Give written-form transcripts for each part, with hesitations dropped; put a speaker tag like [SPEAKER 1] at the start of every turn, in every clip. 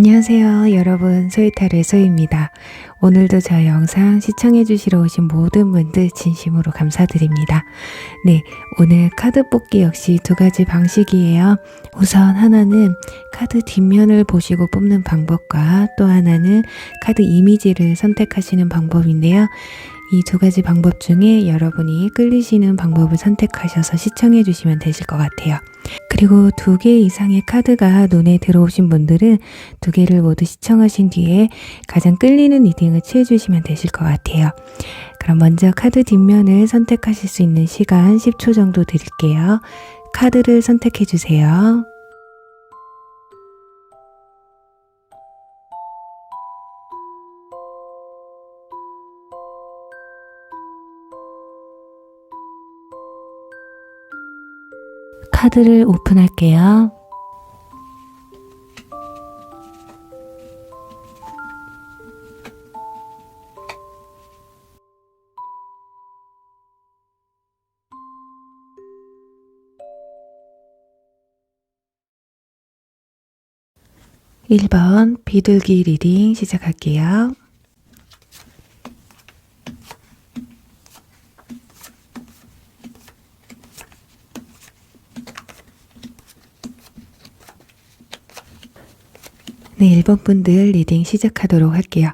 [SPEAKER 1] 안녕하세요 여러분, 소이타르의 소희입니다. 오늘도 저 영상 시청해 주시러 오신 모든 분들 진심으로 감사드립니다. 네, 오늘 카드 뽑기 역시 두 가지 방식이에요. 우선 하나는 카드 뒷면을 보시고 뽑는 방법과 또 하나는 카드 이미지를 선택하시는 방법인데요. 이 두 가지 방법 중에 여러분이 끌리시는 방법을 선택하셔서 시청해 주시면 되실 것 같아요. 그리고 2개 이상의 카드가 눈에 들어오신 분들은 2개를 모두 시청하신 뒤에 가장 끌리는 리딩을 취해주시면 되실 것 같아요. 그럼 먼저 카드 뒷면을 선택하실 수 있는 시간 10초 정도 드릴게요. 카드를 선택해 주세요. 카드를 오픈할게요. (1번) 비둘기 리딩 시작할게요. 네, 1번 분들 리딩 시작하도록 할게요.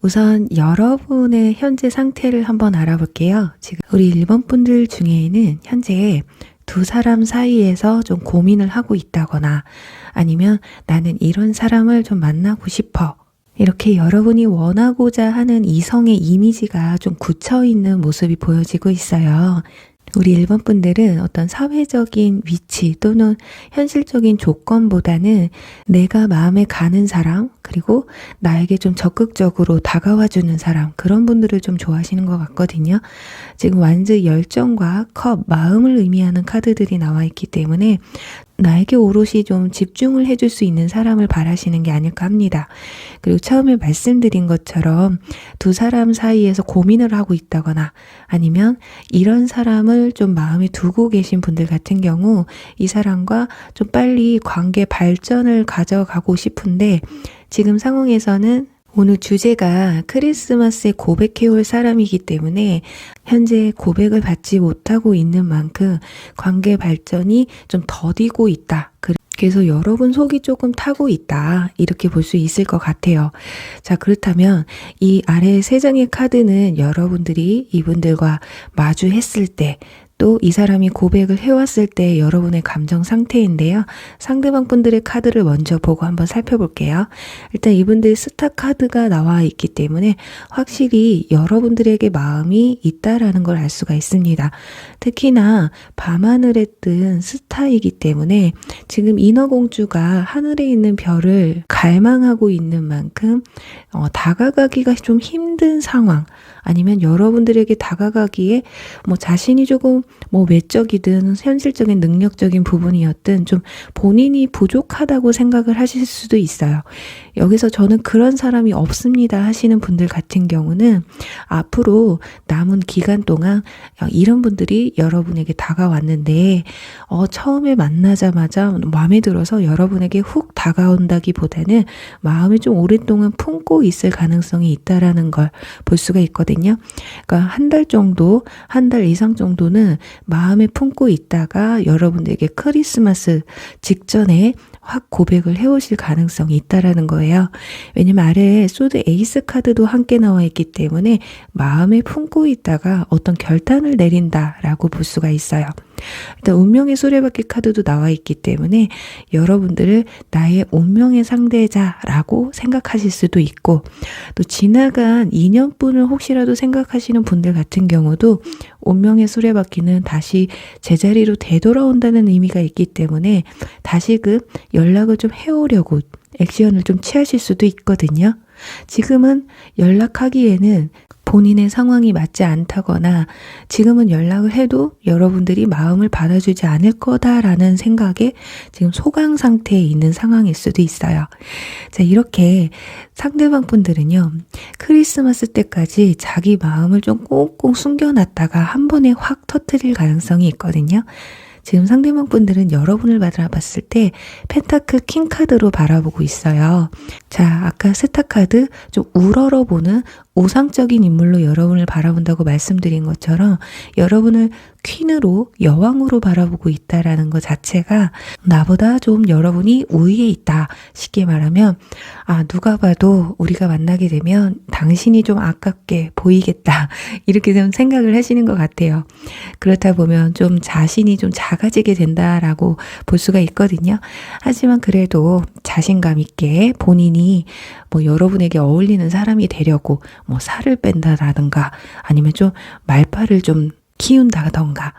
[SPEAKER 1] 우선 여러분의 현재 상태를 한번 알아볼게요. 지금 우리 1번 분들 중에는 현재 두 사람 사이에서 좀 고민을 하고 있다거나 아니면 나는 이런 사람을 좀 만나고 싶어. 이렇게 여러분이 원하고자 하는 이성의 이미지가 좀 굳혀있는 모습이 보여지고 있어요. 우리 1번 분들은 어떤 사회적인 위치 또는 현실적인 조건보다는 내가 마음에 가는 사람, 그리고 나에게 좀 적극적으로 다가와주는 사람, 그런 분들을 좀 좋아하시는 것 같거든요. 지금 완즈 열정과 컵, 마음을 의미하는 카드들이 나와 있기 때문에 나에게 오롯이 좀 집중을 해줄 수 있는 사람을 바라시는 게 아닐까 합니다. 그리고 처음에 말씀드린 것처럼 두 사람 사이에서 고민을 하고 있다거나 아니면 이런 사람을 좀 마음에 두고 계신 분들 같은 경우 이 사람과 좀 빨리 관계 발전을 가져가고 싶은데 지금 상황에서는 오늘 주제가 크리스마스에 고백해올 사람이기 때문에 현재 고백을 받지 못하고 있는 만큼 관계 발전이 좀 더디고 있다. 그래서 여러분 속이 조금 타고 있다. 이렇게 볼 수 있을 것 같아요. 자, 그렇다면 이 아래 3장의 카드는 여러분들이 이분들과 마주했을 때 또 이 사람이 고백을 해왔을 때 여러분의 감정 상태인데요. 상대방 분들의 카드를 먼저 보고 한번 살펴볼게요. 일단 이분들 스타 카드가 나와 있기 때문에 확실히 여러분들에게 마음이 있다라는 걸 알 수가 있습니다. 특히나 밤하늘에 뜬 스타이기 때문에 지금 인어공주가 하늘에 있는 별을 갈망하고 있는 만큼 다가가기가 좀 힘든 상황, 아니면 여러분들에게 다가가기에 자신이 조금 외적이든 현실적인 능력적인 부분이었든 좀 본인이 부족하다고 생각을 하실 수도 있어요. 여기서 저는 그런 사람이 없습니다 하시는 분들 같은 경우는 앞으로 남은 기간 동안 이런 분들이 여러분에게 다가왔는데 처음에 만나자마자 마음에 들어서 여러분에게 훅 다가온다기보다는 마음에 좀 오랫동안 품고 있을 가능성이 있다라는 걸 볼 수가 있거든요. 그러니까 한 달 이상 정도는 마음에 품고 있다가 여러분들에게 크리스마스 직전에 확 고백을 해오실 가능성이 있다라는 거예요. 왜냐면 아래에 소드 에이스 카드도 함께 나와 있기 때문에 마음에 품고 있다가 어떤 결단을 내린다라고 볼 수가 있어요. 일단 운명의 수레바퀴 카드도 나와 있기 때문에 여러분들을 나의 운명의 상대자라고 생각하실 수도 있고, 또 지나간 인연분을 혹시라도 생각하시는 분들 같은 경우도 운명의 수레바퀴는 다시 제자리로 되돌아온다는 의미가 있기 때문에 다시금 연락을 좀 해오려고 액션을 좀 취하실 수도 있거든요. 지금은 연락하기에는 본인의 상황이 맞지 않다거나 지금은 연락을 해도 여러분들이 마음을 받아주지 않을 거다라는 생각에 지금 소강 상태에 있는 상황일 수도 있어요. 자, 이렇게 상대방 분들은요, 크리스마스 때까지 자기 마음을 좀 꽁꽁 숨겨놨다가 한 번에 확 터뜨릴 가능성이 있거든요. 지금 상대방 분들은 여러분을 바라봤을 때 펜타클 킹 카드로 바라보고 있어요. 자, 아까 스타 카드 좀 우러러 보는 우상적인 인물로 여러분을 바라본다고 말씀드린 것처럼 여러분을 퀸으로 여왕으로 바라보고 있다라는 것 자체가 나보다 좀 여러분이 우위에 있다. 쉽게 말하면 누가 봐도 우리가 만나게 되면 당신이 좀 아깝게 보이겠다. 이렇게 좀 생각을 하시는 것 같아요. 그렇다 보면 좀 자신이 좀 작아지게 된다라고 볼 수가 있거든요. 하지만 그래도 자신감 있게 본인이 뭐 여러분에게 어울리는 사람이 되려고 뭐 살을 뺀다라든가 아니면 좀 말빨을 좀 키운다던가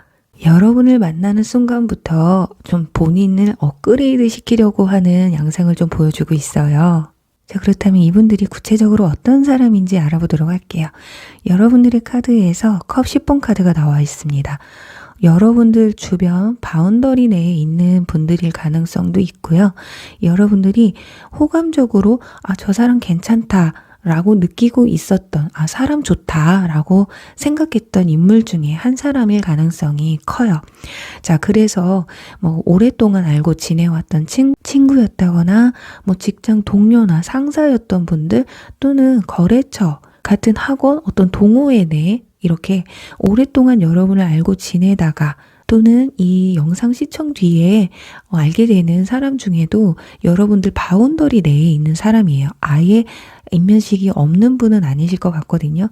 [SPEAKER 1] 여러분을 만나는 순간부터 좀 본인을 업그레이드 시키려고 하는 양상을 좀 보여주고 있어요. 자, 그렇다면 이분들이 구체적으로 어떤 사람인지 알아보도록 할게요. 여러분들의 카드에서 컵 10번 카드가 나와 있습니다. 여러분들 주변 바운더리 내에 있는 분들일 가능성도 있고요. 여러분들이 호감적으로 저 사람 괜찮다 라고 느끼고 있었던 사람 좋다 라고 생각했던 인물 중에 한 사람일 가능성이 커요. 자, 그래서 뭐 오랫동안 알고 지내왔던 친구였다거나 뭐 직장 동료나 상사였던 분들 또는 거래처 같은 학원 어떤 동호회 내에 이렇게 오랫동안 여러분을 알고 지내다가 또는 이 영상 시청 뒤에 알게 되는 사람 중에도 여러분들 바운더리 내에 있는 사람이에요. 아예 인면식이 없는 분은 아니실 것 같거든요.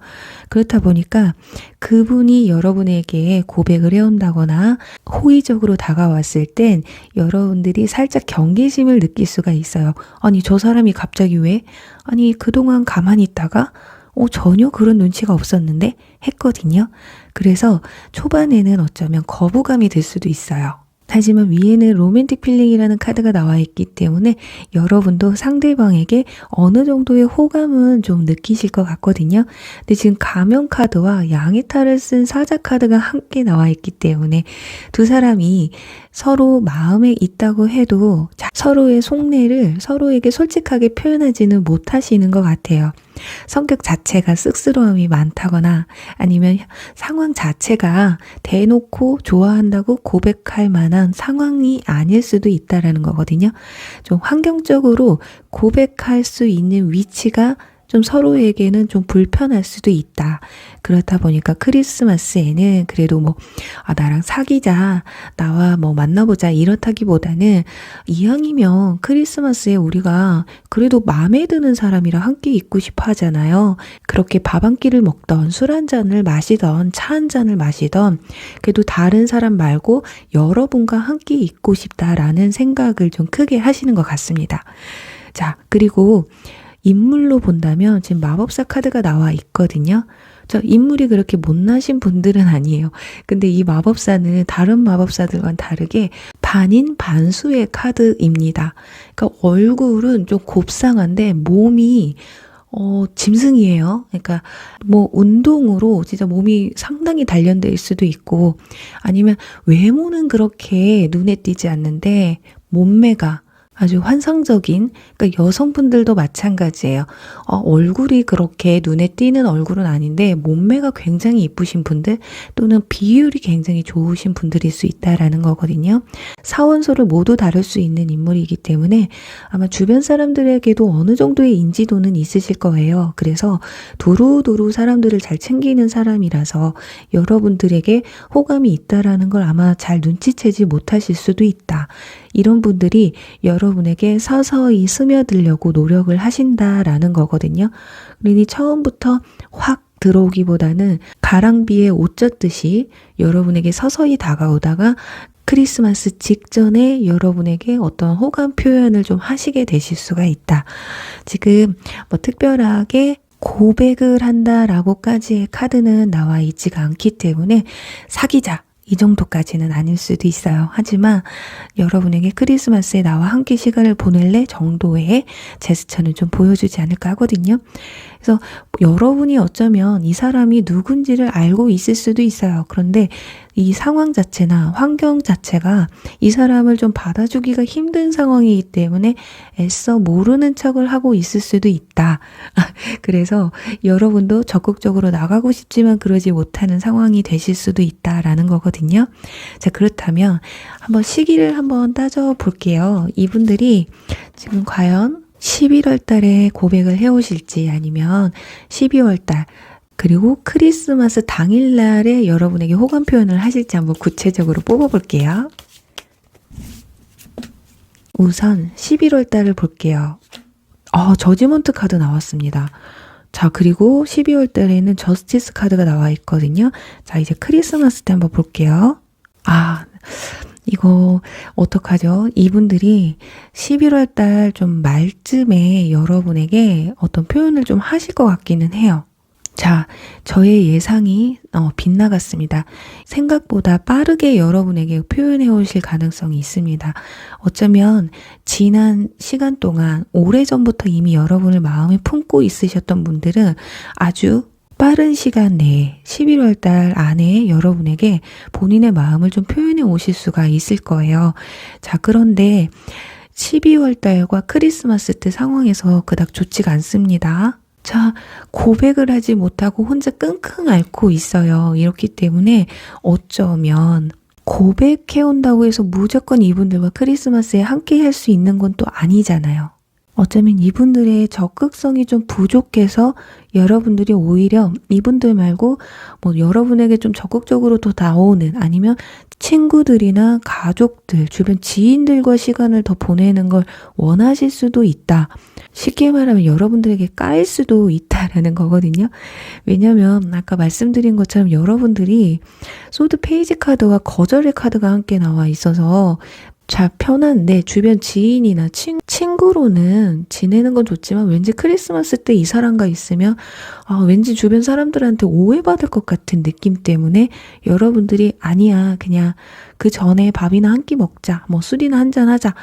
[SPEAKER 1] 그렇다 보니까 그분이 여러분에게 고백을 해온다거나 호의적으로 다가왔을 땐 여러분들이 살짝 경계심을 느낄 수가 있어요. 아니, 저 사람이 갑자기 왜? 아니, 그동안 가만히 있다가 전혀 그런 눈치가 없었는데 했거든요. 그래서 초반에는 어쩌면 거부감이 들 수도 있어요. 하지만 위에는 로맨틱 필링이라는 카드가 나와 있기 때문에 여러분도 상대방에게 어느 정도의 호감은 좀 느끼실 것 같거든요. 근데 지금 가면 카드와 양의 탈을 쓴 사자 카드가 함께 나와 있기 때문에 두 사람이 서로 마음에 있다고 해도 서로의 속내를 서로에게 솔직하게 표현하지는 못하시는 것 같아요. 성격 자체가 쑥스러움이 많다거나 아니면 상황 자체가 대놓고 좋아한다고 고백할 만한 상황이 아닐 수도 있다라는 거거든요. 좀 환경적으로 고백할 수 있는 위치가 좀 서로에게는 좀 불편할 수도 있다. 그렇다 보니까 크리스마스에는 그래도 뭐 나랑 사귀자, 나와 뭐 만나보자 이렇다기보다는 이왕이면 크리스마스에 우리가 그래도 마음에 드는 사람이랑 함께 있고 싶어 하잖아요. 그렇게 밥 한 끼를 먹던 술 한 잔을 마시던 차 한 잔을 마시던 그래도 다른 사람 말고 여러분과 함께 있고 싶다라는 생각을 좀 크게 하시는 것 같습니다. 자, 그리고 인물로 본다면 지금 마법사 카드가 나와 있거든요. 저 인물이 그렇게 못나신 분들은 아니에요. 근데 이 마법사는 다른 마법사들과는 다르게 반인 반수의 카드입니다. 그러니까 얼굴은 좀 곱상한데 몸이 짐승이에요. 그러니까 뭐 운동으로 진짜 몸이 상당히 단련될 수도 있고 아니면 외모는 그렇게 눈에 띄지 않는데 몸매가 아주 환상적인, 그러니까 여성분들도 마찬가지예요. 얼굴이 그렇게 눈에 띄는 얼굴은 아닌데 몸매가 굉장히 이쁘신 분들 또는 비율이 굉장히 좋으신 분들일 수 있다라는 거거든요. 사원소를 모두 다룰 수 있는 인물이기 때문에 아마 주변 사람들에게도 어느 정도의 인지도는 있으실 거예요. 그래서 두루두루 사람들을 잘 챙기는 사람이라서 여러분들에게 호감이 있다라는 걸 아마 잘 눈치채지 못하실 수도 있다. 이런 분들이 여러분에게 서서히 스며들려고 노력을 하신다라는 거거든요. 그러니 처음부터 확 들어오기보다는 가랑비에 옷 젖듯이 여러분에게 서서히 다가오다가 크리스마스 직전에 여러분에게 어떤 호감 표현을 좀 하시게 되실 수가 있다. 지금 뭐 특별하게 고백을 한다라고까지의 카드는 나와 있지가 않기 때문에 사귀자. 이 정도까지는 아닐 수도 있어요. 하지만 여러분에게 크리스마스에 나와 함께 시간을 보낼래 정도의 제스처는 좀 보여주지 않을까 하거든요. 그래서 여러분이 어쩌면 이 사람이 누군지를 알고 있을 수도 있어요. 그런데 이 상황 자체나 환경 자체가 이 사람을 좀 받아주기가 힘든 상황이기 때문에 애써 모르는 척을 하고 있을 수도 있다. 그래서 여러분도 적극적으로 나가고 싶지만 그러지 못하는 상황이 되실 수도 있다라는 거거든요. 자, 그렇다면 한번 시기를 한번 따져 볼게요. 이분들이 지금 과연 11월 달에 고백을 해오실지 아니면 12월 달 그리고 크리스마스 당일날에 여러분에게 호감 표현을 하실지 한번 구체적으로 뽑아볼게요. 우선 11월 달을 볼게요. 저지먼트 카드 나왔습니다. 자, 그리고 12월 달에는 저스티스 카드가 나와 있거든요. 자, 이제 크리스마스 때 한번 볼게요. 이거 어떡하죠? 이분들이 11월 달 좀 말쯤에 여러분에게 어떤 표현을 좀 하실 것 같기는 해요. 자, 저의 예상이 빗나갔습니다. 생각보다 빠르게 여러분에게 표현해 오실 가능성이 있습니다. 어쩌면 지난 시간 동안 오래전부터 이미 여러분을 마음에 품고 있으셨던 분들은 아주 빠른 시간 내에 11월 달 안에 여러분에게 본인의 마음을 좀 표현해 오실 수가 있을 거예요. 자, 그런데 12월 달과 크리스마스 때 상황에서 그닥 좋지가 않습니다. 자, 고백을 하지 못하고 혼자 끙끙 앓고 있어요. 이렇기 때문에 어쩌면 고백해온다고 해서 무조건 이분들과 크리스마스에 함께 할 수 있는 건 또 아니잖아요. 어쩌면 이분들의 적극성이 좀 부족해서 여러분들이 오히려 이분들 말고 여러분에게 좀 적극적으로 더 나오는 아니면 친구들이나 가족들, 주변 지인들과 시간을 더 보내는 걸 원하실 수도 있다. 쉽게 말하면 여러분들에게 까일 수도 있다라는 거거든요. 왜냐면 아까 말씀드린 것처럼 여러분들이 소드 페이지 카드와 거절의 카드가 함께 나와 있어서 자, 편한 내 주변 지인이나 친구로는 지내는 건 좋지만 왠지 크리스마스 때 이 사람과 있으면 왠지 주변 사람들한테 오해받을 것 같은 느낌 때문에 여러분들이 아니야, 그냥 그 전에 밥이나 한 끼 먹자, 술이나 한잔 하자,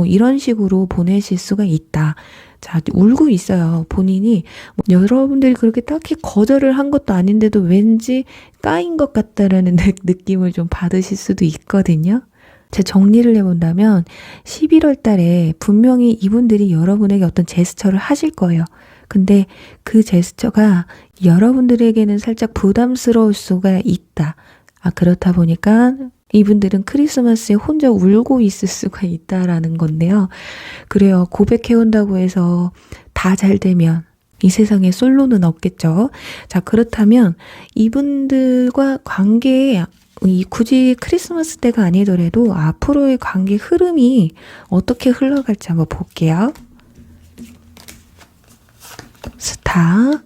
[SPEAKER 1] 이런 식으로 보내실 수가 있다. 자, 울고 있어요. 본인이 여러분들이 그렇게 딱히 거절을 한 것도 아닌데도 왠지 까인 것 같다라는 느낌을 좀 받으실 수도 있거든요. 제 정리를 해본다면 11월 달에 분명히 이분들이 여러분에게 어떤 제스처를 하실 거예요. 근데 그 제스처가 여러분들에게는 살짝 부담스러울 수가 있다. 그렇다 보니까 이분들은 크리스마스에 혼자 울고 있을 수가 있다라는 건데요. 그래요. 고백해온다고 해서 다 잘 되면 이 세상에 솔로는 없겠죠. 자, 그렇다면 이분들과 관계에 굳이 크리스마스 때가 아니더라도 앞으로의 관계 흐름이 어떻게 흘러갈지 한번 볼게요. 스타.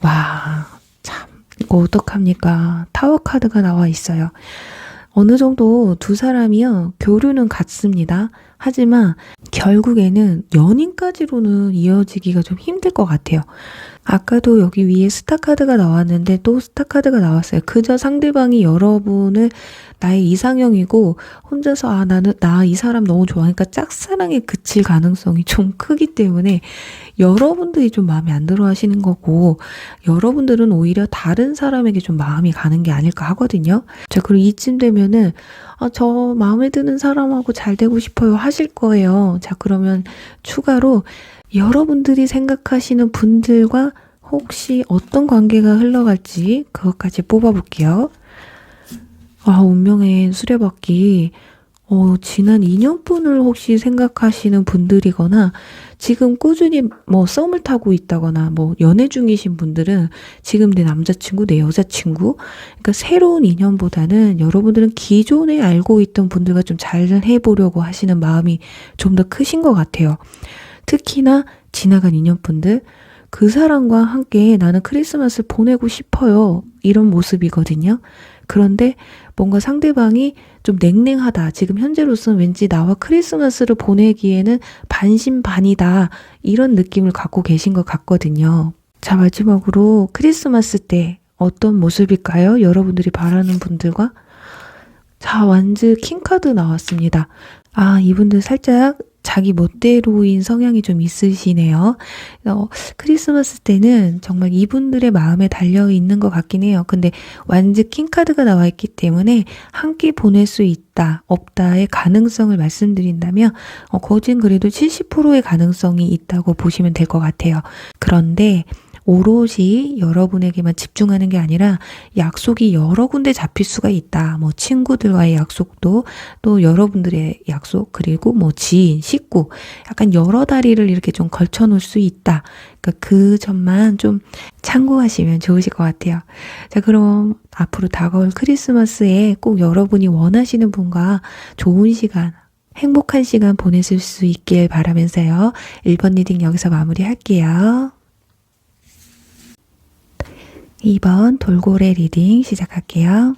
[SPEAKER 1] 와, 참, 이거 어떡합니까? 타워 카드가 나와 있어요. 어느 정도 두 사람이요, 교류는 같습니다. 하지만 결국에는 연인까지로는 이어지기가 좀 힘들 것 같아요. 아까도 여기 위에 스타 카드가 나왔는데 또 스타 카드가 나왔어요. 그저 상대방이 여러분을 나의 이상형이고 혼자서 나는 이 사람 너무 좋아하니까 짝사랑에 그칠 가능성이 좀 크기 때문에 여러분들이 좀 마음에 안 들어 하시는 거고 여러분들은 오히려 다른 사람에게 좀 마음이 가는 게 아닐까 하거든요. 자, 그리고 이쯤 되면은 저 마음에 드는 사람하고 잘 되고 싶어요 하실 거예요. 자, 그러면 추가로 여러분들이 생각하시는 분들과 혹시 어떤 관계가 흘러갈지 그것까지 뽑아볼게요. 운명의 수레바퀴. 지난 2년분을 혹시 생각하시는 분들이거나 지금 꾸준히 썸을 타고 있다거나 연애 중이신 분들은 지금 내 남자친구, 내 여자친구, 그러니까 새로운 인연보다는 여러분들은 기존에 알고 있던 분들과 좀 잘 해보려고 하시는 마음이 좀 더 크신 것 같아요. 특히나 지나간 인연분들, 그 사람과 함께 나는 크리스마스를 보내고 싶어요. 이런 모습이거든요. 그런데 뭔가 상대방이 좀 냉랭하다. 지금 현재로서는 왠지 나와 크리스마스를 보내기에는 반신반의다. 이런 느낌을 갖고 계신 것 같거든요. 자, 마지막으로 크리스마스 때 어떤 모습일까요? 여러분들이 바라는 분들과. 자, 완즈 킹카드 나왔습니다. 이분들 살짝 자기 멋대로인 성향이 좀 있으시네요. 크리스마스 때는 정말 이분들의 마음에 달려 있는 것 같긴 해요. 근데 완즈 킹카드가 나와 있기 때문에 함께 보낼 수 있다, 없다의 가능성을 말씀드린다면 거진 그래도 70%의 가능성이 있다고 보시면 될 것 같아요. 그런데 오롯이 여러분에게만 집중하는 게 아니라 약속이 여러 군데 잡힐 수가 있다. 뭐 친구들과의 약속도, 또 여러분들의 약속, 그리고 뭐 지인, 식구, 약간 여러 다리를 이렇게 좀 걸쳐 놓을 수 있다. 그러니까 그 점만 좀 참고하시면 좋으실 것 같아요. 자, 그럼 앞으로 다가올 크리스마스에 꼭 여러분이 원하시는 분과 좋은 시간, 행복한 시간 보내실 수 있길 바라면서요. 1번 리딩 여기서 마무리할게요. 2번 돌고래 리딩 시작할게요.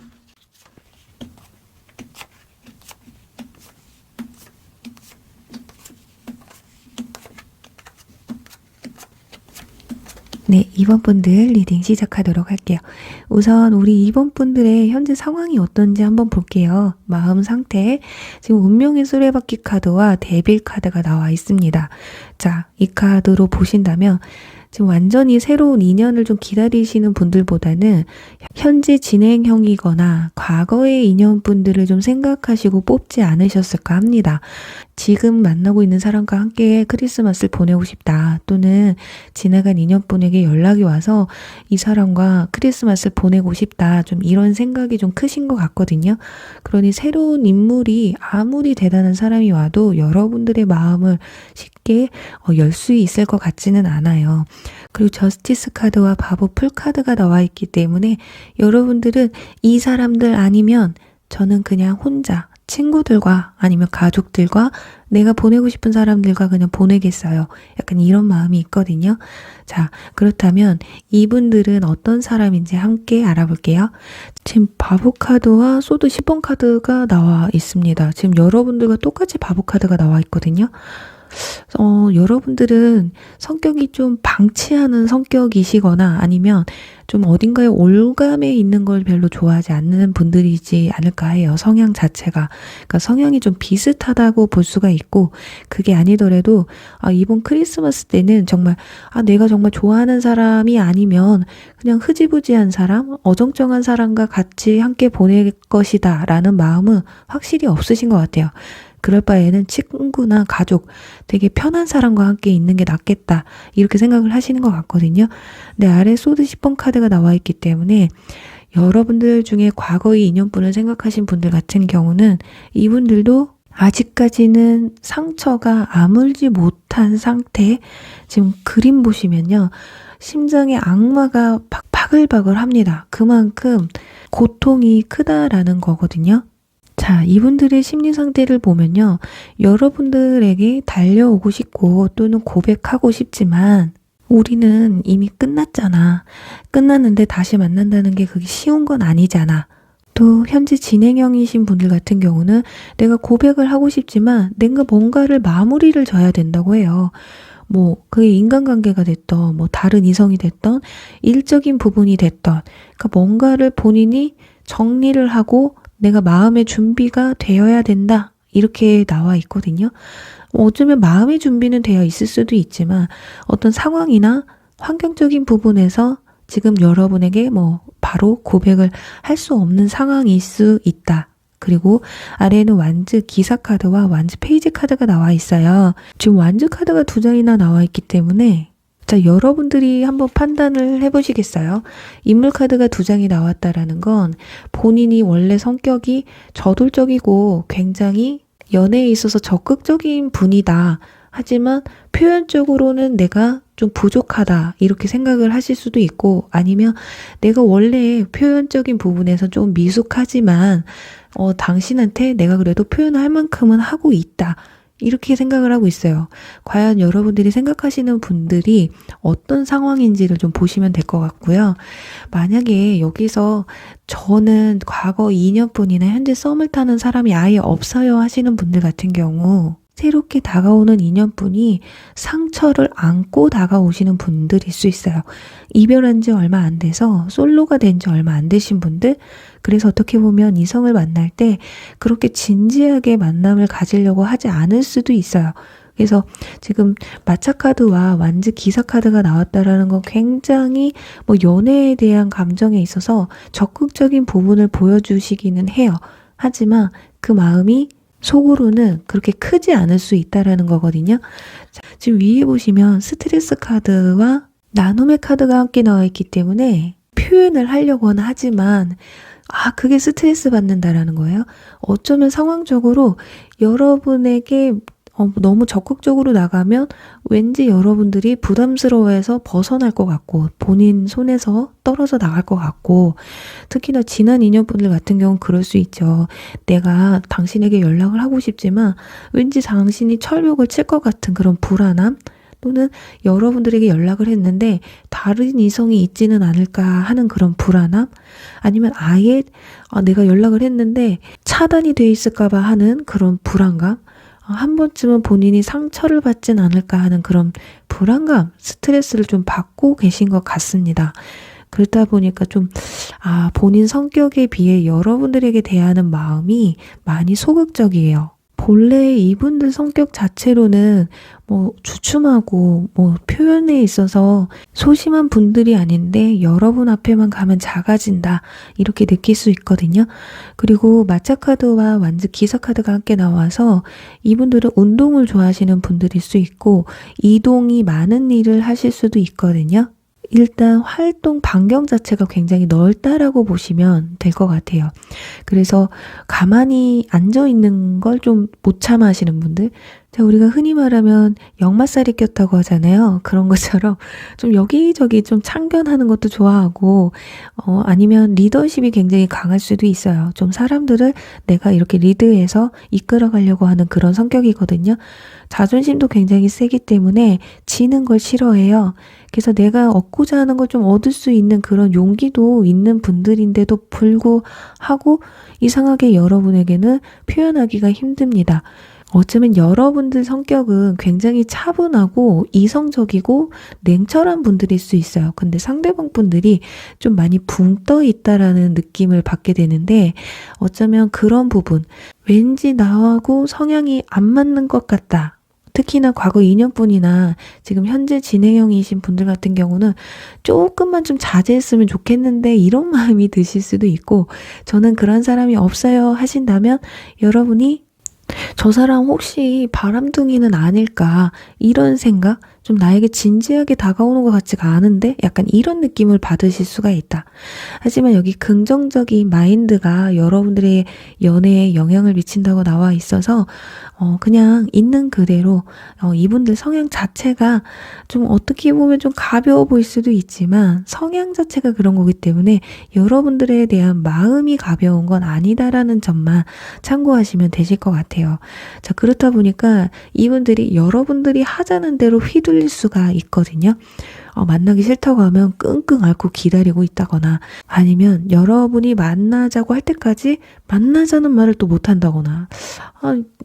[SPEAKER 1] 네, 2번 분들 리딩 시작하도록 할게요. 우선 우리 2번 분들의 현재 상황이 어떤지 한번 볼게요. 마음 상태. 지금 운명의 수레바퀴 카드와 데빌 카드가 나와 있습니다. 자, 이 카드로 보신다면 지금 완전히 새로운 인연을 좀 기다리시는 분들보다는 현재 진행형이거나 과거의 인연분들을 좀 생각하시고 뽑지 않으셨을까 합니다. 지금 만나고 있는 사람과 함께 크리스마스를 보내고 싶다, 또는 지나간 인연분에게 연락이 와서 이 사람과 크리스마스를 보내고 싶다, 좀 이런 생각이 좀 크신 것 같거든요. 그러니 새로운 인물이 아무리 대단한 사람이 와도 여러분들의 마음을 쉽게 열 수 있을 것 같지는 않아요. 그리고 저스티스 카드와 바보 풀 카드가 나와 있기 때문에 여러분들은 이 사람들 아니면 저는 그냥 혼자 친구들과 아니면 가족들과 내가 보내고 싶은 사람들과 그냥 보내겠어요. 약간 이런 마음이 있거든요. 자, 그렇다면 이분들은 어떤 사람인지 함께 알아볼게요. 지금 바보 카드와 소드 10번 카드가 나와 있습니다. 지금 여러분들과 똑같이 바보 카드가 나와 있거든요. 여러분들은 성격이 좀 방치하는 성격이시거나 아니면 좀 어딘가에 올감에 있는 걸 별로 좋아하지 않는 분들이지 않을까 해요. 성향 자체가. 그러니까 성향이 좀 비슷하다고 볼 수가 있고, 그게 아니더라도 이번 크리스마스 때는 정말 내가 정말 좋아하는 사람이 아니면 그냥 흐지부지한 사람, 어정쩡한 사람과 같이 함께 보낼 것이다 라는 마음은 확실히 없으신 것 같아요. 그럴 바에는 친구나 가족, 되게 편한 사람과 함께 있는 게 낫겠다, 이렇게 생각을 하시는 것 같거든요. 근데 아래 소드 10번 카드가 나와 있기 때문에 여러분들 중에 과거의 인연분을 생각하신 분들 같은 경우는 이분들도 아직까지는 상처가 아물지 못한 상태. 지금 그림 보시면요, 심장에 악마가 바글바글 합니다. 그만큼 고통이 크다라는 거거든요. 자, 이분들의 심리 상태를 보면요, 여러분들에게 달려오고 싶고 또는 고백하고 싶지만 우리는 이미 끝났잖아. 끝났는데 다시 만난다는 게 그게 쉬운 건 아니잖아. 또 현재 진행형이신 분들 같은 경우는 내가 고백을 하고 싶지만 내가 뭔가를 마무리를 져야 된다고 해요. 뭐 그게 인간관계가 됐던, 뭐 다른 이성이 됐던, 일적인 부분이 됐던, 그러니까 뭔가를 본인이 정리를 하고 내가 마음의 준비가 되어야 된다, 이렇게 나와 있거든요. 어쩌면 마음의 준비는 되어 있을 수도 있지만 어떤 상황이나 환경적인 부분에서 지금 여러분에게 바로 고백을 할 수 없는 상황일 수 있다. 그리고 아래에는 완즈 기사 카드와 완즈 페이지 카드가 나와 있어요. 지금 완즈 카드가 2장이나 나와 있기 때문에 자, 여러분들이 한번 판단을 해보시겠어요? 인물 카드가 2장이 나왔다라는 건 본인이 원래 성격이 저돌적이고 굉장히 연애에 있어서 적극적인 분이다. 하지만 표현적으로는 내가 좀 부족하다, 이렇게 생각을 하실 수도 있고, 아니면 내가 원래 표현적인 부분에서 좀 미숙하지만 당신한테 내가 그래도 표현할 만큼은 하고 있다, 이렇게 생각을 하고 있어요. 과연 여러분들이 생각하시는 분들이 어떤 상황인지를 좀 보시면 될 것 같고요. 만약에 여기서 저는 과거 2년뿐이나 현재 썸을 타는 사람이 아예 없어요 하시는 분들 같은 경우, 새롭게 다가오는 인연분이 상처를 안고 다가오시는 분들일 수 있어요. 이별한 지 얼마 안 돼서 솔로가 된 지 얼마 안 되신 분들, 그래서 어떻게 보면 이성을 만날 때 그렇게 진지하게 만남을 가지려고 하지 않을 수도 있어요. 그래서 지금 마차 카드와 완즈 기사 카드가 나왔다라는 건 굉장히 연애에 대한 감정에 있어서 적극적인 부분을 보여주시기는 해요. 하지만 그 마음이 속으로는 그렇게 크지 않을 수 있다라는 거거든요. 자, 지금 위에 보시면 스트레스 카드와 나눔의 카드가 함께 나와 있기 때문에 표현을 하려고는 하지만 그게 스트레스 받는다라는 거예요. 어쩌면 상황적으로 여러분에게 너무 적극적으로 나가면 왠지 여러분들이 부담스러워해서 벗어날 것 같고 본인 손에서 떨어져 나갈 것 같고, 특히나 지난 인연분들 같은 경우는 그럴 수 있죠. 내가 당신에게 연락을 하고 싶지만 왠지 당신이 철벽을 칠 것 같은 그런 불안함, 또는 여러분들에게 연락을 했는데 다른 이성이 있지는 않을까 하는 그런 불안함, 아니면 아예 내가 연락을 했는데 차단이 돼 있을까 봐 하는 그런 불안감, 한 번쯤은 본인이 상처를 받진 않을까 하는 그런 불안감, 스트레스를 좀 받고 계신 것 같습니다. 그렇다 보니까 좀 본인 성격에 비해 여러분들에게 대하는 마음이 많이 소극적이에요. 본래 이분들 성격 자체로는 주춤하고 표현에 있어서 소심한 분들이 아닌데 여러분 앞에만 가면 작아진다, 이렇게 느낄 수 있거든요. 그리고 마차 카드와 완즈 기사 카드가 함께 나와서 이분들은 운동을 좋아하시는 분들일 수 있고 이동이 많은 일을 하실 수도 있거든요. 일단 활동 반경 자체가 굉장히 넓다라고 보시면 될 것 같아요. 그래서 가만히 앉아있는 걸 좀 못 참아 하시는 분들, 우리가 흔히 말하면 역마살이 꼈다고 하잖아요. 그런 것처럼 좀 여기저기 좀 참견하는 것도 좋아하고, 아니면 리더십이 굉장히 강할 수도 있어요. 좀 사람들을 내가 이렇게 리드해서 이끌어 가려고 하는 그런 성격이거든요. 자존심도 굉장히 세기 때문에 지는 걸 싫어해요. 그래서 내가 얻고자 하는 걸 좀 얻을 수 있는 그런 용기도 있는 분들인데도 불구하고 이상하게 여러분에게는 표현하기가 힘듭니다. 어쩌면 여러분들 성격은 굉장히 차분하고 이성적이고 냉철한 분들일 수 있어요. 근데 상대방 분들이 좀 많이 붕 떠 있다라는 느낌을 받게 되는데, 어쩌면 그런 부분, 왠지 나하고 성향이 안 맞는 것 같다. 특히나 과거 2년분이나 지금 현재 진행형이신 분들 같은 경우는 조금만 좀 자제했으면 좋겠는데 이런 마음이 드실 수도 있고, 저는 그런 사람이 없어요 하신다면 여러분이 저 사람 혹시 바람둥이는 아닐까, 이런 생각, 좀 나에게 진지하게 다가오는 것 같지가 않은데 약간 이런 느낌을 받으실 수가 있다. 하지만 여기 긍정적인 마인드가 여러분들의 연애에 영향을 미친다고 나와 있어서 그냥 있는 그대로 이분들 성향 자체가 좀 어떻게 보면 좀 가벼워 보일 수도 있지만 성향 자체가 그런 거기 때문에 여러분들에 대한 마음이 가벼운 건 아니다라는 점만 참고하시면 되실 것 같아요. 자, 그렇다 보니까 이분들이 여러분들이 하자는 대로 휘둘릴 수가 있거든요. 만나기 싫다고 하면 끙끙 앓고 기다리고 있다거나, 아니면 여러분이 만나자고 할 때까지 만나자는 말을 또 못한다거나,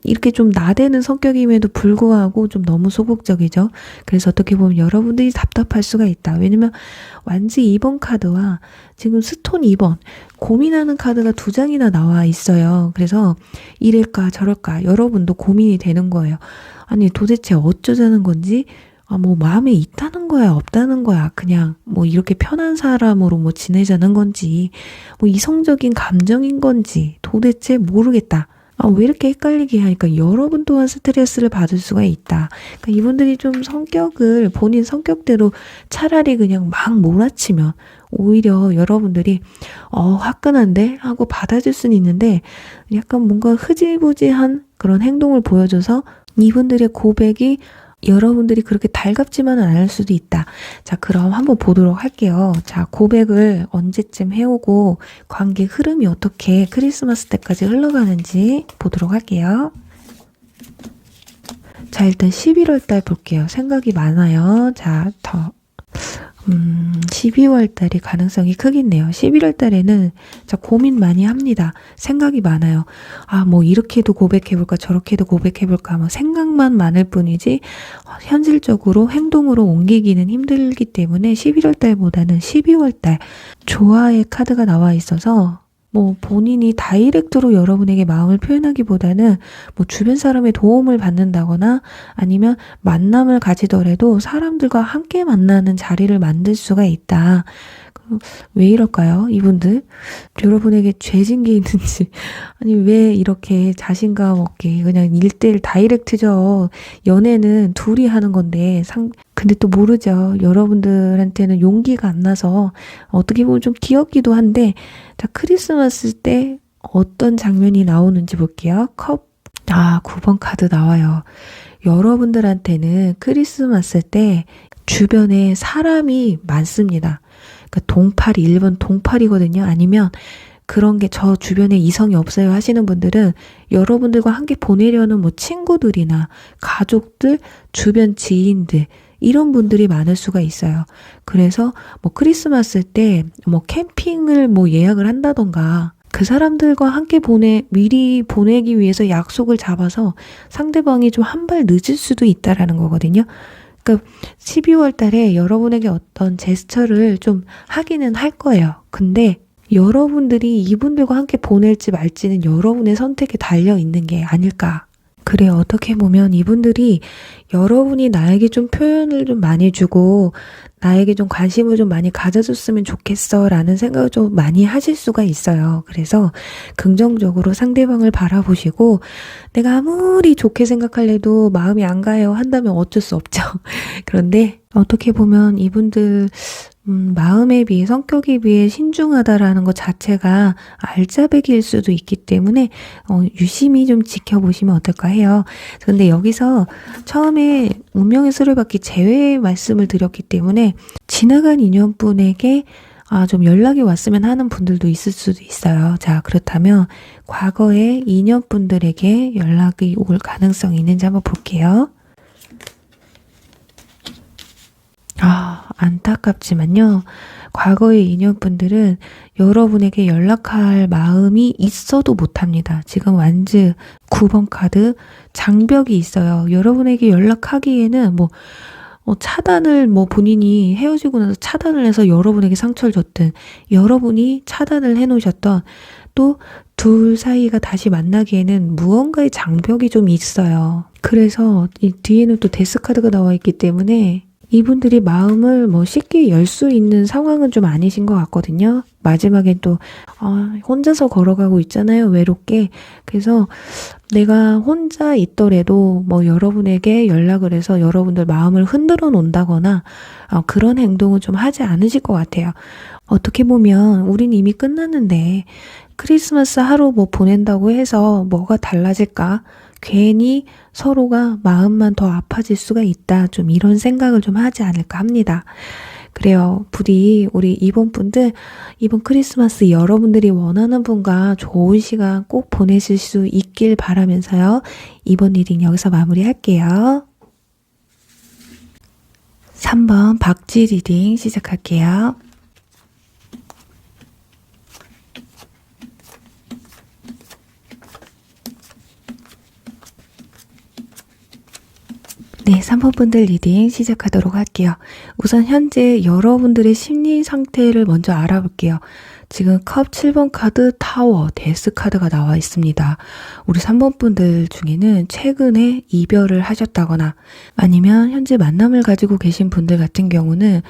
[SPEAKER 1] 이렇게 좀 나대는 성격임에도 불구하고 좀 너무 소극적이죠. 그래서 어떻게 보면 여러분들이 답답할 수가 있다. 왜냐면 완즈 2번 카드와 지금 스톤 2번 고민하는 카드가 2장이나 나와 있어요. 그래서 이럴까 저럴까 여러분도 고민이 되는 거예요. 아니 도대체 어쩌자는 건지, 마음에 있다는 거야, 없다는 거야, 그냥 이렇게 편한 사람으로 지내자는 건지, 이성적인 감정인 건지 도대체 모르겠다. 왜 이렇게 헷갈리게 하니까 여러분 또한 스트레스를 받을 수가 있다. 그러니까 이분들이 좀 성격을 본인 성격대로 차라리 그냥 막 몰아치면 오히려 여러분들이 화끈한데 하고 받아줄 수는 있는데, 약간 뭔가 흐지부지한 그런 행동을 보여줘서 이분들의 고백이 여러분들이 그렇게 달갑지만은 않을 수도 있다. 자, 그럼 한번 보도록 할게요. 자, 고백을 언제쯤 해오고 관계 흐름이 어떻게 크리스마스 때까지 흘러가는지 보도록 할게요. 자, 일단 11월 달 볼게요. 생각이 많아요. 자, 12월 달이 가능성이 크겠네요. 11월 달에는 진짜 고민 많이 합니다. 생각이 많아요. 아, 뭐 이렇게도 고백해볼까 저렇게도 고백해볼까 뭐 생각만 많을 뿐이지 현실적으로 행동으로 옮기기는 힘들기 때문에 11월 달보다는 12월 달 조화의 카드가 나와 있어서 뭐 본인이 다이렉트로 여러분에게 마음을 표현하기보다는 뭐 주변 사람의 도움을 받는다거나 아니면 만남을 가지더라도 사람들과 함께 만나는 자리를 만들 수가 있다. 왜 이럴까요? 이분들 여러분에게 죄진 게 있는지 아니 왜 이렇게 자신감 없게 그냥 1대1 다이렉트죠. 연애는 둘이 하는 건데 근데 또 모르죠. 여러분들한테는 용기가 안 나서 어떻게 보면 좀 귀엽기도 한데 자 크리스마스 때 어떤 장면이 나오는지 볼게요. 9번 카드 나와요. 여러분들한테는 크리스마스 때 주변에 사람이 많습니다. 그러니까 동팔이 1번 동팔이거든요. 아니면 그런 게 저 주변에 이성이 없어요 하시는 분들은 여러분들과 함께 보내려는 뭐 친구들이나 가족들, 주변 지인들 이런 분들이 많을 수가 있어요. 그래서 뭐 크리스마스 때 뭐 캠핑을 뭐 예약을 한다던가 그 사람들과 함께 미리 보내기 위해서 약속을 잡아서 상대방이 좀 한 발 늦을 수도 있다라는 거거든요. 그러니까 12월 달에 여러분에게 어떤 제스처를 좀 하기는 할 거예요. 근데 여러분들이 이분들과 함께 보낼지 말지는 여러분의 선택에 달려 있는 게 아닐까. 그래, 어떻게 보면 이분들이 여러분이 나에게 좀 표현을 좀 많이 주고 나에게 좀 관심을 좀 많이 가져줬으면 좋겠어 라는 생각을 좀 많이 하실 수가 있어요. 그래서 긍정적으로 상대방을 바라보시고 내가 아무리 좋게 생각할래도 마음이 안 가요 한다면 어쩔 수 없죠. 그런데 어떻게 보면 이분들 마음에 비해 성격에 비해 신중하다라는 것 자체가 알짜배기일 수도 있기 때문에 유심히 좀 지켜보시면 어떨까 해요. 근데 여기서 처음에 운명의 수레바퀴 제외 말씀을 드렸기 때문에 지나간 인연분에게 좀 연락이 왔으면 하는 분들도 있을 수도 있어요. 자, 그렇다면 과거의 인연분들에게 연락이 올 가능성이 있는지 한번 볼게요. 안타깝지만요. 과거의 인연분들은 여러분에게 연락할 마음이 있어도 못합니다. 지금 완즈 9번 카드 장벽이 있어요. 여러분에게 연락하기에는 차단을 본인이 헤어지고 나서 차단을 해서 여러분에게 상처를 줬든 여러분이 차단을 해놓으셨던 또 둘 사이가 다시 만나기에는 무언가의 장벽이 좀 있어요. 그래서 이 뒤에는 또 데스카드가 나와 있기 때문에 이분들이 마음을 쉽게 열 수 있는 상황은 좀 아니신 것 같거든요. 마지막엔 또 혼자서 걸어가고 있잖아요. 외롭게. 그래서 내가 혼자 있더라도 여러분에게 연락을 해서 여러분들 마음을 흔들어 놓는다거나 그런 행동은 좀 하지 않으실 것 같아요. 어떻게 보면 우린 이미 끝났는데 크리스마스 하루 보낸다고 해서 뭐가 달라질까? 괜히 서로가 마음만 더 아파질 수가 있다. 좀 이런 생각을 좀 하지 않을까 합니다. 그래요. 부디 우리 이번 분들 이번 크리스마스 여러분들이 원하는 분과 좋은 시간 꼭 보내실 수 있길 바라면서요. 이번 리딩 여기서 마무리할게요. 3번 박지 리딩 시작할게요. 네, 3번 분들 리딩 시작하도록 할게요. 우선 현재 여러분들의 심리 상태를 먼저 알아볼게요. 지금 컵 7번 카드 타워 데스 카드가 나와 있습니다. 우리 3번 분들 중에는 최근에 이별을 하셨다거나 아니면 현재 만남을 가지고 계신 분들 같은 경우는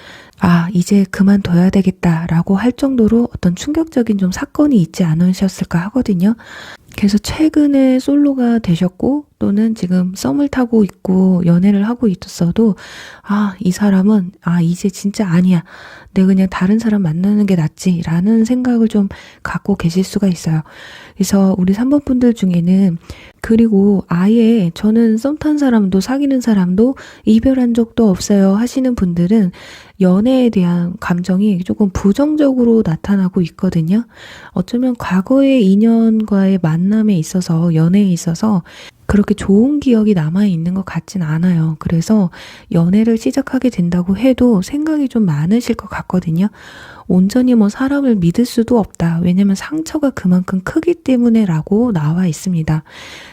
[SPEAKER 1] 이제 그만둬야 되겠다라고 할 정도로 어떤 충격적인 좀 사건이 있지 않으셨을까 하거든요. 그래서 최근에 솔로가 되셨고 또는 지금 썸을 타고 있고 연애를 하고 있었어도 이 사람은 이제 진짜 아니야. 내가 그냥 다른 사람 만나는 게 낫지 라는 생각을 좀 갖고 계실 수가 있어요. 그래서 우리 3번 분들 중에는 그리고 아예 저는 썸 탄 사람도 사귀는 사람도 이별한 적도 없어요 하시는 분들은 연애에 대한 감정이 조금 부정적으로 나타나고 있거든요. 어쩌면 과거의 인연과의 만남에 있어서 연애에 있어서 그렇게 좋은 기억이 남아있는 것 같진 않아요. 그래서 연애를 시작하게 된다고 해도 생각이 좀 많으실 것 같거든요. 온전히 뭐 사람을 믿을 수도 없다. 왜냐면 상처가 그만큼 크기 때문에 라고 나와 있습니다.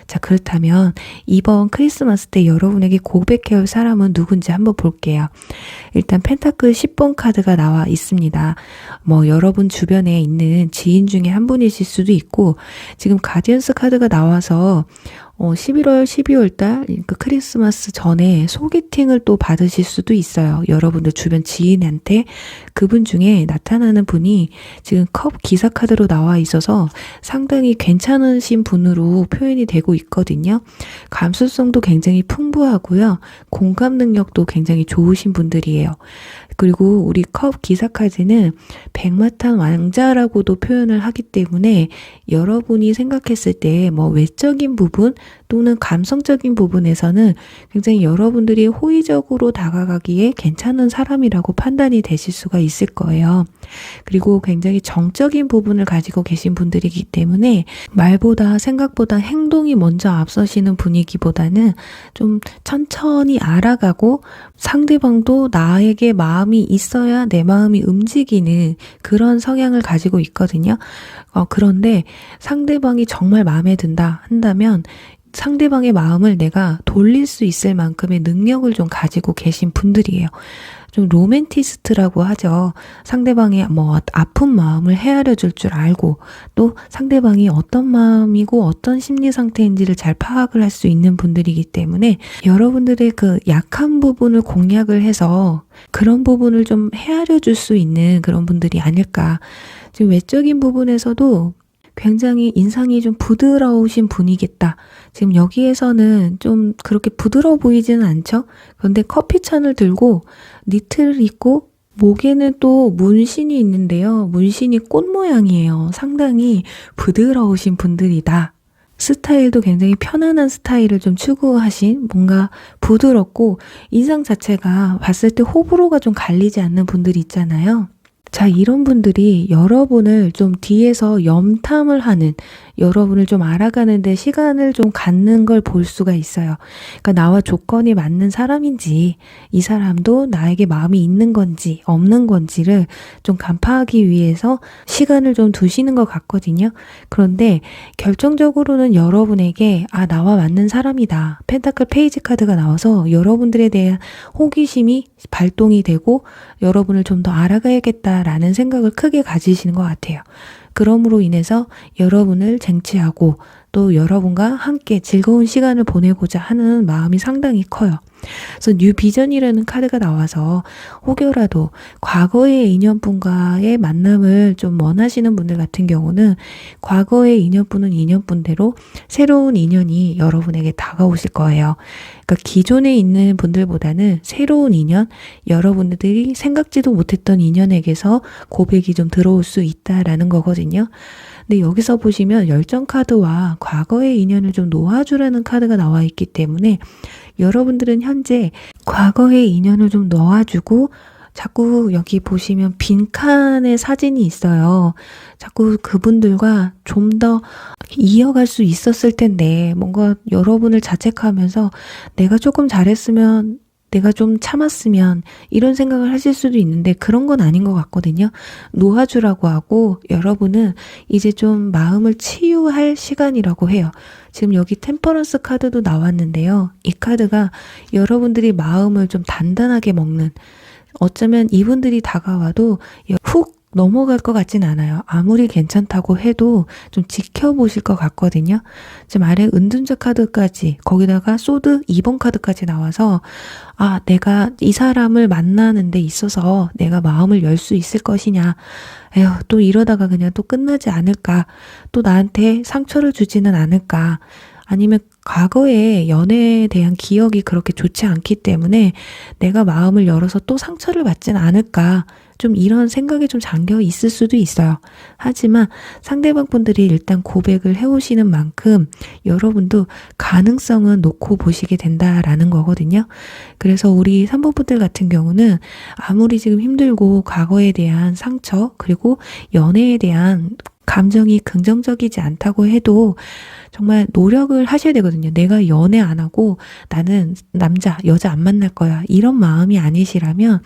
[SPEAKER 1] 자, 그렇다면 이번 크리스마스 때 여러분에게 고백해올 사람은 누군지 한번 볼게요. 일단 펜타클 10번 카드가 나와 있습니다. 뭐 여러분 주변에 있는 지인 중에 한 분이실 수도 있고, 지금 가디언스 카드가 나와서 11월, 12월 달, 그 크리스마스 전에 소개팅을 또 받으실 수도 있어요. 여러분들 주변 지인한테. 그분 중에 나타나는 분이 지금 컵 기사 카드로 나와 있어서 상당히 괜찮으신 분으로 표현이 되고 있거든요. 감수성도 굉장히 풍부하고요. 공감 능력도 굉장히 좋으신 분들이에요. 그리고 우리 컵 기사 카드는 백마탄 왕자라고도 표현을 하기 때문에 여러분이 생각했을 때 뭐 외적인 부분 또는 감성적인 부분에서는 굉장히 여러분들이 호의적으로 다가가기에 괜찮은 사람이라고 판단이 되실 수가 있을 거예요. 그리고 굉장히 정적인 부분을 가지고 계신 분들이기 때문에 말보다 생각보다 행동이 먼저 앞서시는 분위기보다는 좀 천천히 알아가고 상대방도 나에게 마음이 있어야 내 마음이 움직이는 그런 성향을 가지고 있거든요. 그런데 상대방이 정말 마음에 든다 한다면 상대방의 마음을 내가 돌릴 수 있을 만큼의 능력을 좀 가지고 계신 분들이에요. 좀 로맨티스트라고 하죠. 상대방의 뭐 아픈 마음을 헤아려 줄 줄 알고 또 상대방이 어떤 마음이고 어떤 심리 상태인지를 잘 파악을 할 수 있는 분들이기 때문에 여러분들의 그 약한 부분을 공략을 해서 그런 부분을 좀 헤아려 줄 수 있는 그런 분들이 아닐까. 지금 외적인 부분에서도 굉장히 인상이 좀 부드러우신 분이겠다. 지금 여기에서는 좀 그렇게 부드러워 보이지는 않죠? 그런데 커피잔을 들고 니트를 입고 목에는 또 문신이 있는데요. 문신이 꽃 모양이에요. 상당히 부드러우신 분들이다. 스타일도 굉장히 편안한 스타일을 좀 추구하신 뭔가 부드럽고 인상 자체가 봤을 때 호불호가 좀 갈리지 않는 분들이 있잖아요. 자, 이런 분들이 여러분을 좀 뒤에서 염탐을 하는, 여러분을 좀 알아가는데 시간을 좀 갖는 걸 볼 수가 있어요. 그러니까 나와 조건이 맞는 사람인지, 이 사람도 나에게 마음이 있는 건지, 없는 건지를 좀 간파하기 위해서 시간을 좀 두시는 것 같거든요. 그런데 결정적으로는 여러분에게, 나와 맞는 사람이다. 펜타클 페이지 카드가 나와서 여러분들에 대한 호기심이 발동이 되고, 여러분을 좀 더 알아가야겠다라는 생각을 크게 가지시는 것 같아요. 그럼으로 인해서 여러분을 쟁취하고 또 여러분과 함께 즐거운 시간을 보내고자 하는 마음이 상당히 커요. 그래서 뉴 비전이라는 카드가 나와서 혹여라도 과거의 인연분과의 만남을 좀 원하시는 분들 같은 경우는 과거의 인연분은 인연분대로 새로운 인연이 여러분에게 다가오실 거예요. 그러니까 기존에 있는 분들보다는 새로운 인연, 여러분들이 생각지도 못했던 인연에게서 고백이 좀 들어올 수 있다라는 거거든요. 근데 여기서 보시면 열정 카드와 과거의 인연을 좀 놓아주라는 카드가 나와 있기 때문에 여러분들은 현재 과거의 인연을 좀 놓아주고 자꾸 여기 보시면 빈칸의 사진이 있어요. 자꾸 그분들과 좀 더 이어갈 수 있었을 텐데 뭔가 여러분을 자책하면서 내가 조금 잘했으면 내가 좀 참았으면 이런 생각을 하실 수도 있는데 그런 건 아닌 것 같거든요. 놓아주라고 하고 여러분은 이제 좀 마음을 치유할 시간이라고 해요. 지금 여기 템퍼런스 카드도 나왔는데요. 이 카드가 여러분들이 마음을 좀 단단하게 먹는, 어쩌면 이분들이 다가와도 훅 넘어갈 것 같진 않아요. 아무리 괜찮다고 해도 좀 지켜보실 것 같거든요. 지금 아래 은둔자 카드까지, 거기다가 소드 2번 카드까지 나와서 내가 이 사람을 만나는 데 있어서 내가 마음을 열 수 있을 것이냐, 또 이러다가 그냥 또 끝나지 않을까, 또 나한테 상처를 주지는 않을까, 아니면 과거의 연애에 대한 기억이 그렇게 좋지 않기 때문에 내가 마음을 열어서 또 상처를 받진 않을까, 좀 이런 생각이 좀 잠겨 있을 수도 있어요. 하지만 상대방 분들이 일단 고백을 해오시는 만큼 여러분도 가능성은 놓고 보시게 된다라는 거거든요. 그래서 우리 3번 분들 같은 경우는 아무리 지금 힘들고 과거에 대한 상처 그리고 연애에 대한 감정이 긍정적이지 않다고 해도 정말 노력을 하셔야 되거든요. 내가 연애 안 하고 나는 남자, 여자 안 만날 거야. 이런 마음이 아니시라면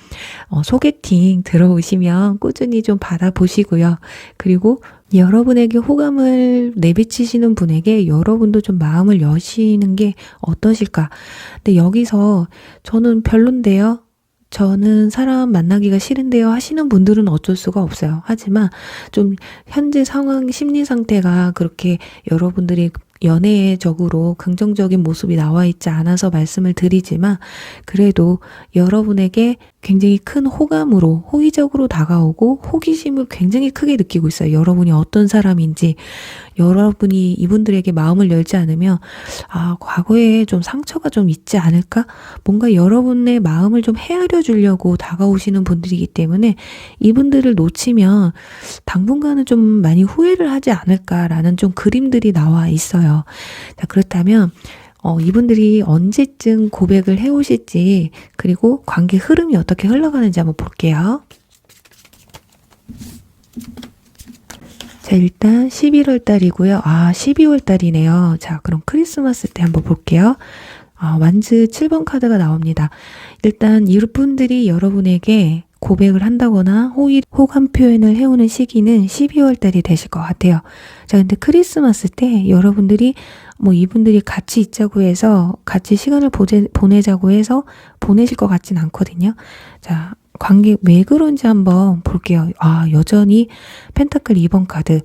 [SPEAKER 1] 소개팅 들어오시면 꾸준히 좀 받아보시고요. 그리고 여러분에게 호감을 내비치시는 분에게 여러분도 좀 마음을 여시는 게 어떠실까? 근데 여기서 저는 별론데요. 저는 사람 만나기가 싫은데요 하시는 분들은 어쩔 수가 없어요. 하지만 좀 현재 상황, 심리 상태가 그렇게 여러분들이 연애적으로 긍정적인 모습이 나와 있지 않아서 말씀을 드리지만 그래도 여러분에게 굉장히 큰 호감으로 호의적으로 다가오고 호기심을 굉장히 크게 느끼고 있어요. 여러분이 어떤 사람인지 여러분이 이분들에게 마음을 열지 않으면 과거에 좀 상처가 좀 있지 않을까? 뭔가 여러분의 마음을 좀 헤아려 주려고 다가오시는 분들이기 때문에 이분들을 놓치면 당분간은 좀 많이 후회를 하지 않을까라는 좀 그림들이 나와 있어요. 자, 그렇다면 이분들이 언제쯤 고백을 해오실지 그리고 관계 흐름이 어떻게 흘러가는지 한번 볼게요. 자, 일단 11월 달이고요. 12월 달이네요. 자, 그럼 크리스마스 때 한번 볼게요. 완즈 7번 카드가 나옵니다. 일단 이분들이 여러분에게 고백을 한다거나 호감 표현을 해오는 시기는 12월 달이 되실 것 같아요. 자, 근데 크리스마스 때 여러분들이 이분들이 같이 있자고 해서 같이 시간을 보내자고 해서 보내실 것 같진 않거든요. 자, 관계 왜 그런지 한번 볼게요. 여전히 펜타클 2번 카드.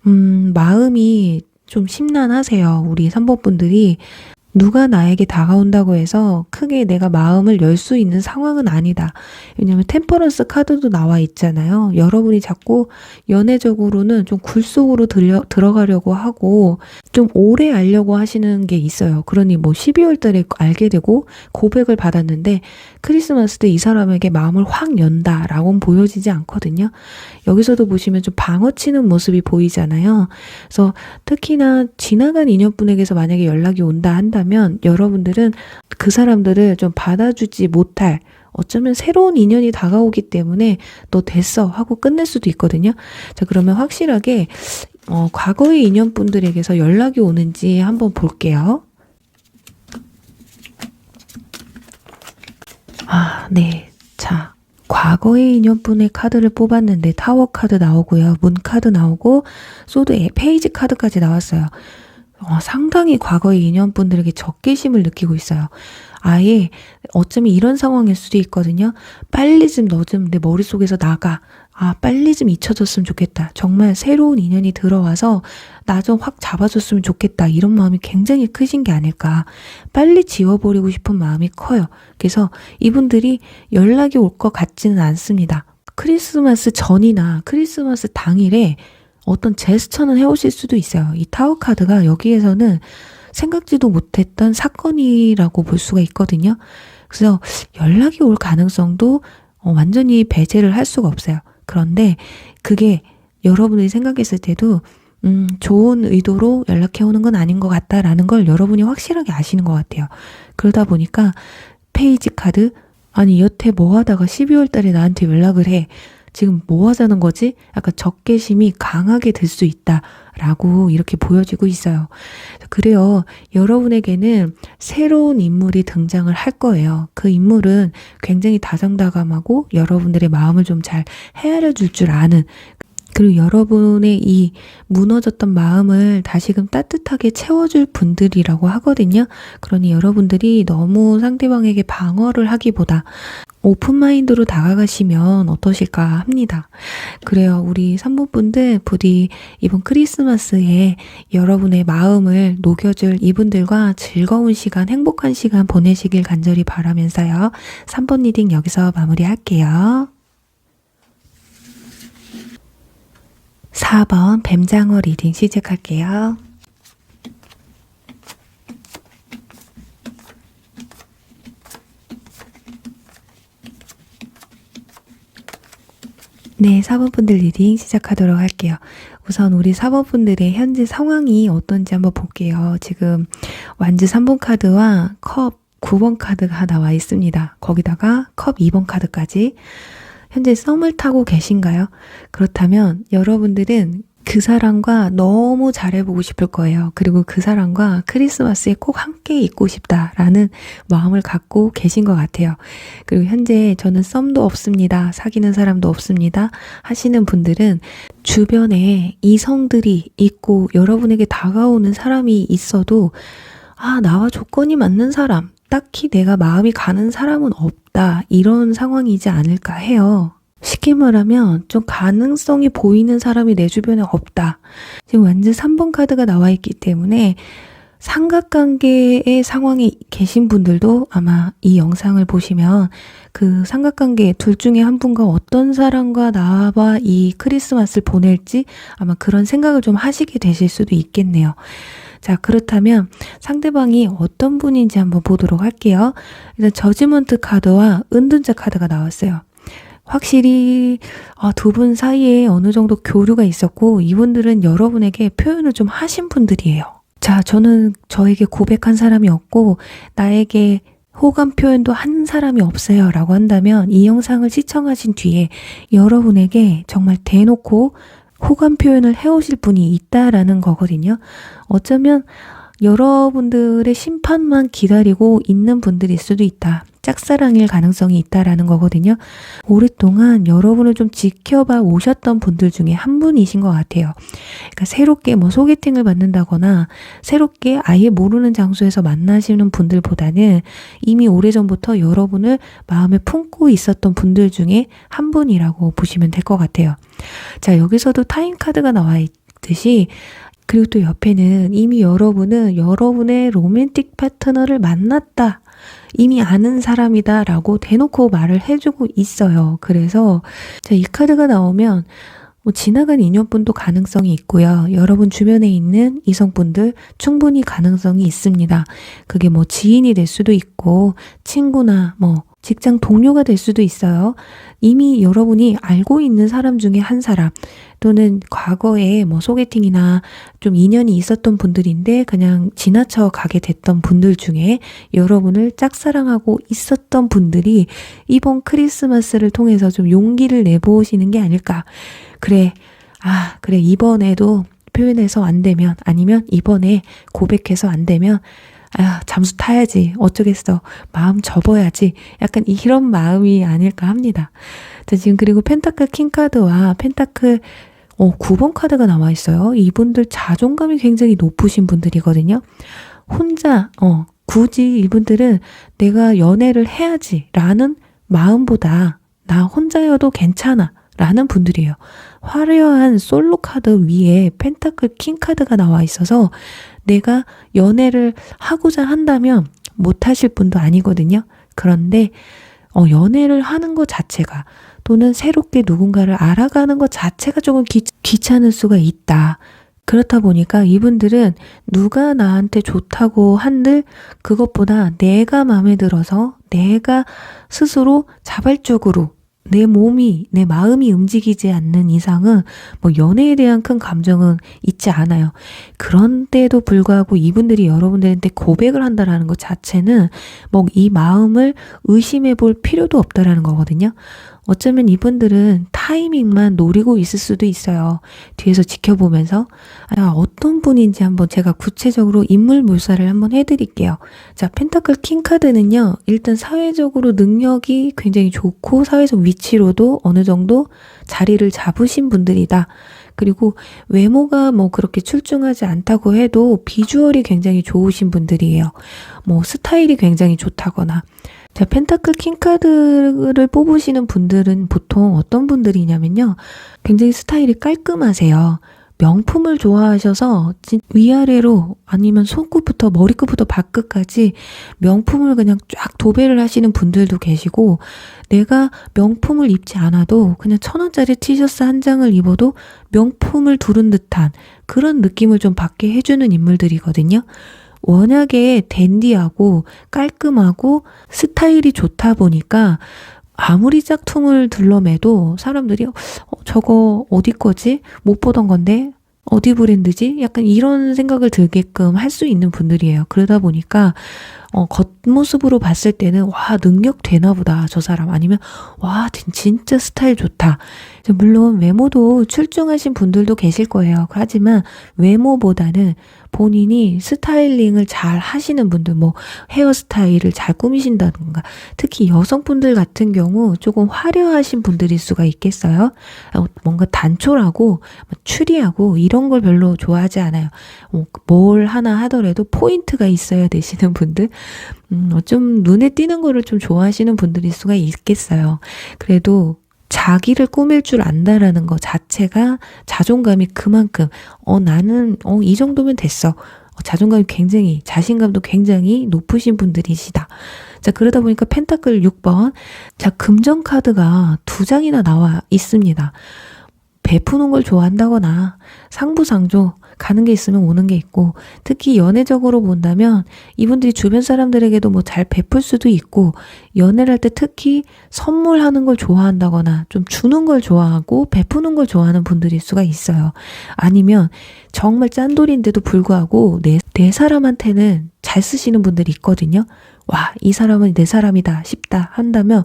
[SPEAKER 1] 마음이 좀 심란하세요. 우리 3번 분들이. 누가 나에게 다가온다고 해서 크게 내가 마음을 열 수 있는 상황은 아니다. 왜냐면 템퍼런스 카드도 나와 있잖아요. 여러분이 자꾸 연애적으로는 좀 굴속으로 들어가려고 하고 좀 오래 알려고 하시는 게 있어요. 그러니 12월 달에 알게 되고 고백을 받았는데 크리스마스 때 이 사람에게 마음을 확 연다라고는 보여지지 않거든요. 여기서도 보시면 좀 방어치는 모습이 보이잖아요. 그래서 특히나 지나간 인연분에게서 만약에 연락이 온다 한다면 여러분들은 그 사람들을 좀 받아주지 못할 어쩌면 새로운 인연이 다가오기 때문에 너 됐어 하고 끝낼 수도 있거든요. 자, 그러면 확실하게 과거의 인연분들에게서 연락이 오는지 한번 볼게요. 네. 자, 과거의 인연분의 카드를 뽑았는데 타워 카드 나오고요. 문 카드 나오고 소드 페이지 카드까지 나왔어요. 상당히 과거의 인연분들에게 적개심을 느끼고 있어요. 아예 어쩌면 이런 상황일 수도 있거든요. 빨리 좀 너 좀 내 머릿속에서 나가. 빨리 좀 잊혀졌으면 좋겠다. 정말 새로운 인연이 들어와서 나 좀 확 잡아줬으면 좋겠다. 이런 마음이 굉장히 크신 게 아닐까. 빨리 지워버리고 싶은 마음이 커요. 그래서 이분들이 연락이 올 것 같지는 않습니다. 크리스마스 전이나 크리스마스 당일에 어떤 제스처는 해오실 수도 있어요. 이 타워 카드가 여기에서는 생각지도 못했던 사건이라고 볼 수가 있거든요. 그래서 연락이 올 가능성도 완전히 배제를 할 수가 없어요. 그런데 그게 여러분이 생각했을 때도 좋은 의도로 연락해 오는 건 아닌 것 같다라는 걸 여러분이 확실하게 아시는 것 같아요. 그러다 보니까 페이지 카드, 아니 여태 뭐 하다가 12월 달에 나한테 연락을 해. 지금 뭐 하자는 거지? 약간 적개심이 강하게 될 수 있다라고 이렇게 보여지고 있어요. 그래요. 여러분에게는 새로운 인물이 등장을 할 거예요. 그 인물은 굉장히 다정다감하고 여러분들의 마음을 좀 잘 헤아려 줄 줄 아는, 그리고 여러분의 이 무너졌던 마음을 다시금 따뜻하게 채워줄 분들이라고 하거든요. 그러니 여러분들이 너무 상대방에게 방어를 하기보다 오픈마인드로 다가가시면 어떠실까 합니다. 그래요. 우리 3번 분들 부디 이번 크리스마스에 여러분의 마음을 녹여줄 이분들과 즐거운 시간, 행복한 시간 보내시길 간절히 바라면서요. 3번 리딩 여기서 마무리할게요. 4번 뱀장어 리딩 시작할게요. 네, 4번 분들 리딩 시작하도록 할게요. 우선 우리 4번 분들의 현재 상황이 어떤지 한번 볼게요. 지금 완즈 3번 카드와 컵 9번 카드가 나와 있습니다. 거기다가 컵 2번 카드까지. 현재 썸을 타고 계신가요? 그렇다면 여러분들은 그 사람과 너무 잘해보고 싶을 거예요. 그리고 그 사람과 크리스마스에 꼭 함께 있고 싶다라는 마음을 갖고 계신 것 같아요. 그리고 현재 저는 썸도 없습니다. 사귀는 사람도 없습니다. 하시는 분들은 주변에 이성들이 있고 여러분에게 다가오는 사람이 있어도 나와 조건이 맞는 사람, 딱히 내가 마음이 가는 사람은 없다. 이런 상황이지 않을까 해요. 쉽게 말하면 좀 가능성이 보이는 사람이 내 주변에 없다. 지금 완전 3번 카드가 나와 있기 때문에 삼각관계의 상황에 계신 분들도 아마 이 영상을 보시면 그 삼각관계 둘 중에 한 분과 어떤 사람과 나와 이 크리스마스를 보낼지 아마 그런 생각을 좀 하시게 되실 수도 있겠네요. 자, 그렇다면 상대방이 어떤 분인지 한번 보도록 할게요. 일단 저지먼트 카드와 은둔자 카드가 나왔어요. 확실히 두 분 사이에 어느 정도 교류가 있었고 이분들은 여러분에게 표현을 좀 하신 분들이에요. 자, 저는 저에게 고백한 사람이 없고 나에게 호감 표현도 한 사람이 없어요 라고 한다면 이 영상을 시청하신 뒤에 여러분에게 정말 대놓고 호감 표현을 해오실 분이 있다라는 거거든요. 어쩌면 여러분들의 심판만 기다리고 있는 분들일 수도 있다. 짝사랑일 가능성이 있다라는 거거든요. 오랫동안 여러분을 좀 지켜봐 오셨던 분들 중에 한 분이신 것 같아요. 그러니까 새롭게 소개팅을 받는다거나 새롭게 아예 모르는 장소에서 만나시는 분들보다는 이미 오래전부터 여러분을 마음에 품고 있었던 분들 중에 한 분이라고 보시면 될 것 같아요. 자, 여기서도 타임 카드가 나와 있듯이 그리고 또 옆에는 이미 여러분은 여러분의 로맨틱 파트너를 만났다. 이미 아는 사람이다 라고 대놓고 말을 해주고 있어요. 그래서 이 카드가 나오면 지나간 인연분도 가능성이 있고요. 여러분 주변에 있는 이성분들 충분히 가능성이 있습니다. 그게 지인이 될 수도 있고 친구나 직장 동료가 될 수도 있어요. 이미 여러분이 알고 있는 사람 중에 한 사람 또는 과거에 소개팅이나 좀 인연이 있었던 분들인데 그냥 지나쳐 가게 됐던 분들 중에 여러분을 짝사랑하고 있었던 분들이 이번 크리스마스를 통해서 좀 용기를 내보시는 게 아닐까. 그래 이번에도 표현해서 안 되면 아니면 이번에 고백해서 안 되면 잠수 타야지. 어쩌겠어. 마음 접어야지. 약간 이런 마음이 아닐까 합니다. 자, 지금 그리고 펜타클 킹카드와 펜타클 9번 카드가 나와 있어요. 이분들 자존감이 굉장히 높으신 분들이거든요. 혼자 굳이 이분들은 내가 연애를 해야지 라는 마음보다 나 혼자여도 괜찮아 라는 분들이에요. 화려한 솔로 카드 위에 펜타클 킹 카드가 나와 있어서 내가 연애를 하고자 한다면 못하실 분도 아니거든요. 그런데 연애를 하는 것 자체가 또는 새롭게 누군가를 알아가는 것 자체가 조금 귀찮을 수가 있다. 그렇다 보니까 이분들은 누가 나한테 좋다고 한들 그것보다 내가 마음에 들어서 내가 스스로 자발적으로 내 마음이 움직이지 않는 이상은 연애에 대한 큰 감정은 있지 않아요. 그런데도 불구하고 이분들이 여러분들한테 고백을 한다라는 것 자체는 이 마음을 의심해 볼 필요도 없다라는 거거든요. 어쩌면 이분들은 타이밍만 노리고 있을 수도 있어요. 뒤에서 지켜보면서 어떤 분인지 한번 제가 구체적으로 인물 묘사를 한번 해드릴게요. 자, 펜타클 킹 카드는요. 일단 사회적으로 능력이 굉장히 좋고 사회적 위치로도 어느 정도 자리를 잡으신 분들이다. 그리고 외모가 그렇게 출중하지 않다고 해도 비주얼이 굉장히 좋으신 분들이에요. 스타일이 굉장히 좋다거나. 자, 펜타클 킹카드를 뽑으시는 분들은 보통 어떤 분들이냐면요. 굉장히 스타일이 깔끔하세요. 명품을 좋아하셔서 위아래로 아니면 손끝부터 머리끝부터 발끝까지 명품을 그냥 쫙 도배를 하시는 분들도 계시고 내가 명품을 입지 않아도 그냥 1,000원짜리 티셔츠 한 장을 입어도 명품을 두른 듯한 그런 느낌을 좀 받게 해주는 인물들이거든요. 워낙에 댄디하고 깔끔하고 스타일이 좋다 보니까 아무리 짝퉁을 둘러매도 사람들이 저거 어디 거지? 못 보던 건데? 어디 브랜드지? 약간 이런 생각을 들게끔 할 수 있는 분들이에요. 그러다 보니까 겉모습으로 봤을 때는 와 능력 되나 보다 저 사람 아니면 와 진짜 스타일 좋다. 물론 외모도 출중하신 분들도 계실 거예요. 하지만 외모보다는 본인이 스타일링을 잘 하시는 분들, 뭐 헤어스타일을 잘 꾸미신다든가, 특히 여성분들 같은 경우 조금 화려하신 분들일 수가 있겠어요. 뭔가 단촐하고 추리하고 이런 걸 별로 좋아하지 않아요. 뭘 하나 하더라도 포인트가 있어야 되시는 분들, 좀 눈에 띄는 거를 좀 좋아하시는 분들일 수가 있겠어요. 그래도 자기를 꾸밀 줄 안다라는 것 자체가 자존감이 그만큼 나는 이 정도면 됐어. 자존감이 굉장히, 자신감도 굉장히 높으신 분들이시다. 자, 그러다 보니까 펜타클 6번. 자, 금전 카드가 2장이나 나와 있습니다. 베푸는 걸 좋아한다거나 상부상조 가는 게 있으면 오는 게 있고, 특히 연애적으로 본다면 이분들이 주변 사람들에게도 뭐 잘 베풀 수도 있고, 연애를 할 때 특히 선물하는 걸 좋아한다거나 좀 주는 걸 좋아하고 베푸는 걸 좋아하는 분들일 수가 있어요. 아니면 정말 짠돌인데도 불구하고 내 사람한테는 잘 쓰시는 분들이 있거든요. 와, 이 사람은 내 사람이다 싶다 한다면